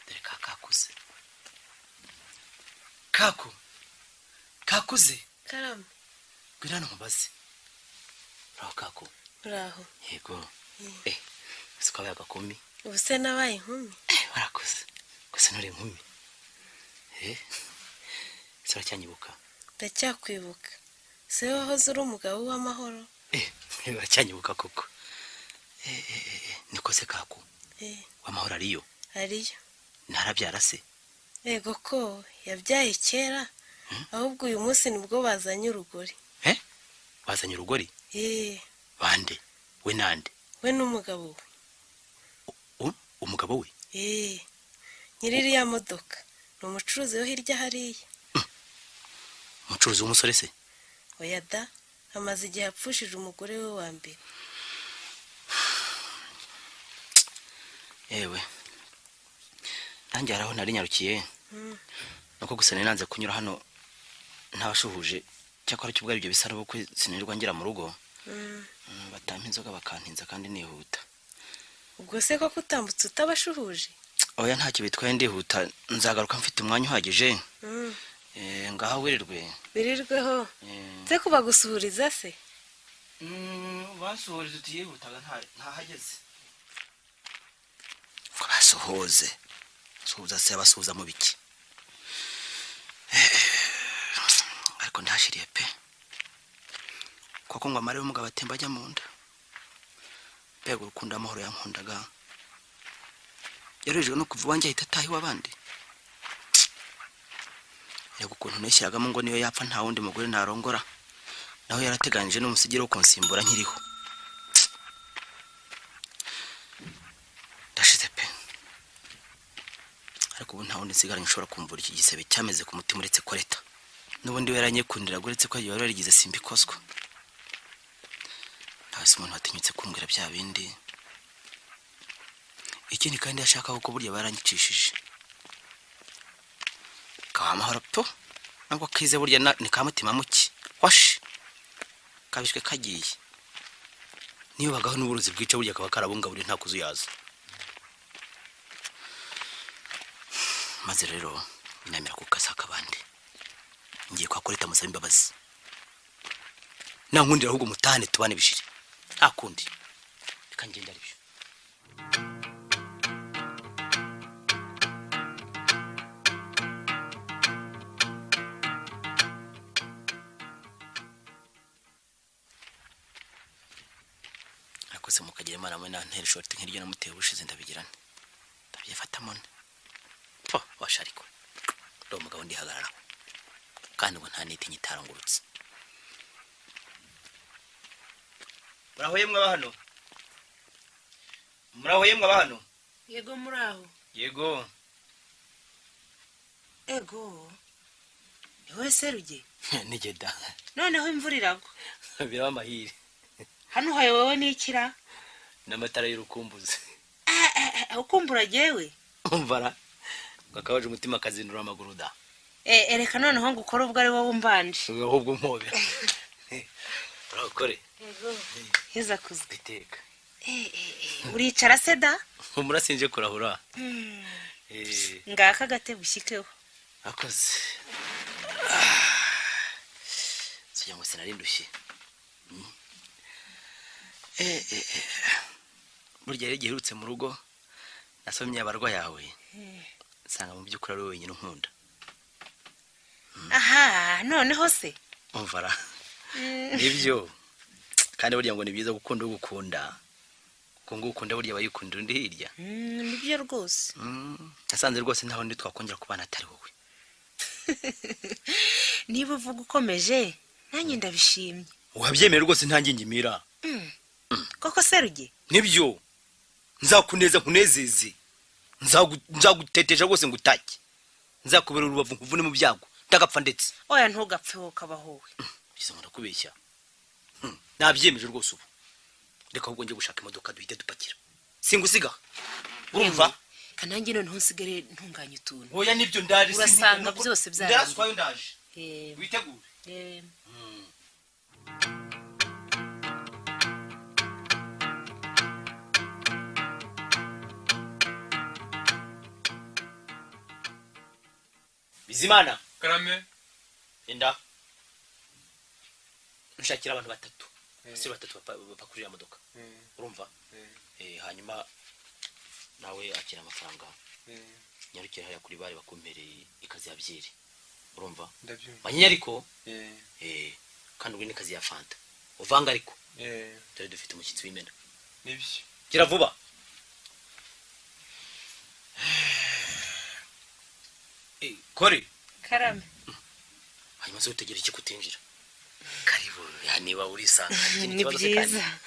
C: dere kakuze kakuze
K: karame
C: gwirana mubaze Rakako.
K: Raho.
C: Yego. Sikawe agakumi.
K: Ubuse nabaye inkumi.
C: Barakoze. Gusa nuri inkumi. Sura cyanyibuka.
K: Ndacyakwibuka. Se wahoze uri umugabo w'amahoro.
C: Baracyanyibuka koko. Niko se kako. W'amahoro ariyo.
K: Ariyo.
C: Narabyara se.
K: Yego ko yabyaye kera. Ahubwo uyu munsi nibwo bazanye urugori.
C: Bazanye urugori? Bande we nande
K: we n'umugabo
C: we umugabo we
K: nyiriri ya modoka ni umucuruzi wo hirya hariya
C: umucuruzi w'umusore se
K: oya da amaze igihe apfushije umugore we wa mbere
C: yewe nanjye araho nari nyarukiye nuko gusa nanze kunyura hano ntabashuhuje cyakora cyo ubwo ibyo bisara bukwe sinirwa ngira mu rugo batampa inzoga bakantinza kandi nihuta.
K: ubwo se ko kutambutse utabashuhuje?
C: Oya ntacyo bitwaye ndihuta nzagaruka mfite umwanya uhagije. Ngaha wirirwe.
K: Birirweho. Se kuba gusuhuriza se?
C: Basuhuriza utiyihutaga ntahageze. Ko basuhuze. Suhuza se basuhuza mu biki? Ariko ndashiriye pe. Koko ngo amare umugabo atemba ajya mu nda. Pego urukundo amahoro yankundaga. Yarijwe no kuva wanjye ahita atahi wabandi. Yego ukuntu neshyiragamo ngo niyo yapfa nta wundi mugore narongora. Naho yarateganije n'umusigiro wo konsimbura nkiriho. Ndashize pe. Ariko ubu nta wundi nsigaranye nshobora kumvura iki gisebe cyameze ku mutima uretse ko leta. Nubundi weranyekundira guretse ko yari yarigize simbikozwa. Ntasi umuntu watinyutse kumbwira bya bindi. Ikindi kandi yashaka ko burya baranyicishije. Kamahoro po. Nabwo kize burya ni kamutima muki. Washi. Kabishwe kagiye. Niyo bagaho n'uburuzi bwica burya kaba karabunga buri nta kuzuyaza. Maze rero namira kukasaka abandi. Ngiye kwa Koleta musaba imbabazi. Nankundira ahubwo mutane tubane bishire. Akundi. Reka ngenda aribyo. Akose mukagire imana mwe nantera short nk'iryo namuteye ubushize ndabigirana. Ndabyefata mone. Po washariko. Ndo mugabo ndihagarara. Kandi ngo nta niti nyitarangurutse. Murahoye mwa bahano. Murahoye mwa bahano.
A: Yego muraho.
C: Yego.
A: Ego. Ewe Seruge.
C: Nigeda.
A: Noneho imvura iragwa.
C: Biraba amahiri.
A: Hano haye wewe n'ikira?
C: N'amatara y'urukumbuzi.
A: Ukumbura jewe.
C: Umvara. Gakabaje umutima kazindura amaguru da.
A: Ereka noneho ngukora ubwo ari wowe umbanje.
C: Ahubwo mpobe. Urakore.
A: Yego. Heza kuzwe.
C: Biteka.
A: Uricara se da?
C: Umurasinje kurahura.
A: Ngaka gate bushikeho.
C: Akoze. Sijya ngo sinari ndushye. Burya rero giherutse mu rugo nasomye abarwa yawe. Sanga mu byukuri ari wenyine unkunda.
A: Aha, noneho se.
C: Umvara. Nibyo. Kandi burya ngo ni byiza gukunda ugukunda. Kungu ukunda burya bayikundira undi hirya.
A: Nibyo rwose.
C: Nasanze rwose ntaho ndi twakongera kubana atari wowe.
A: Niba uvuga ukomeje nanjye ndabishimye.
C: Uhabyemera rwose ntangingimira.
A: Koko Seruge?
C: Nibyo. Nzakuneza nkunezeze. Nzaguteteje rwose ngutake. Nzakubera urubavu nkuvune mu byago. Ndagapfa ndetse.
A: Oya ntugapfe ho kabahowe.
C: Biza ndakubeshya. Nabyemeje rwose ubu. Reka ahubwo nje gushaka imodoka duhite dupakira. Singusiga. Urumva?
A: Kanange none ntusigare ntunganye utuntu.
C: Oya nibyo ndaje.
A: Urasanga byose byarangiye.
C: Ndaswayo ndaje. Witegure. Bizimana.
F: Karame.
C: Enda. Nshakira abantu batatu. Si batatu bapakurira imodoka. Urumva? Hanyuma nawe akira amafaranga. Nyarukira haya kuri bari bakompereye ikazi ya byeri. Urumva?
F: Ndabyumva.
C: Manyinya ariko? Kandi ubwo ni kazi ya fanta. Uvanga ariko? Dore dufite umushyitsi w'imena.
F: Nibyo.
C: Gira vuba. Kore.
A: Karame.
C: Hanyuma se utegera iki kutinjira? Karibu ya niba uri sanga
A: ni byiza.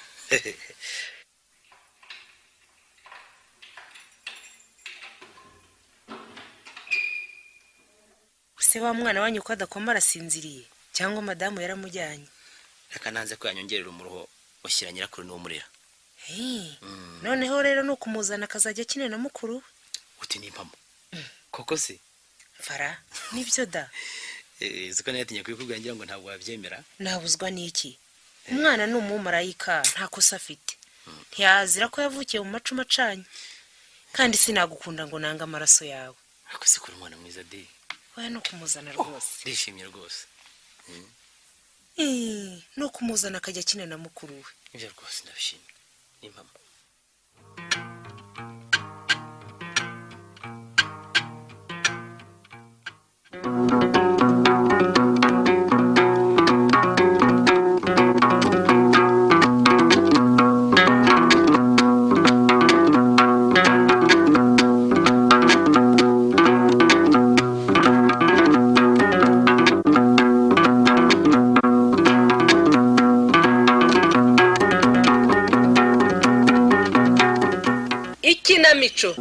A: Se wa mwana wanyu ko adakoma arasinziriye cyangwa madamu yaramujyanye?
C: Reka nanze ko yanyongerera umuruho ushyira nyirakuru n'uwo murera.
A: Noneho rero nuko umuzana akazajya kinena mukuru.
C: Uti ni impamo. Koko se
A: mfara nibyo da
C: ziko natinye kubikubwira ngira ngo ntabwo wabyemera.
A: nabuzwa n'iki umwana ni umumarayika nta kosa afite ntiyazira ko yavukiye mu macuma acanye kandi sinagukunda ngo nanga amaraso yawe
C: ariko sikuri umwana mwiza de
A: oya no kumuzana rwose
C: ndishimye rwose
A: no kumuzana akajya akina na mukuru we
C: ibyo rwose ndabishimye ni mama.
A: ikinamico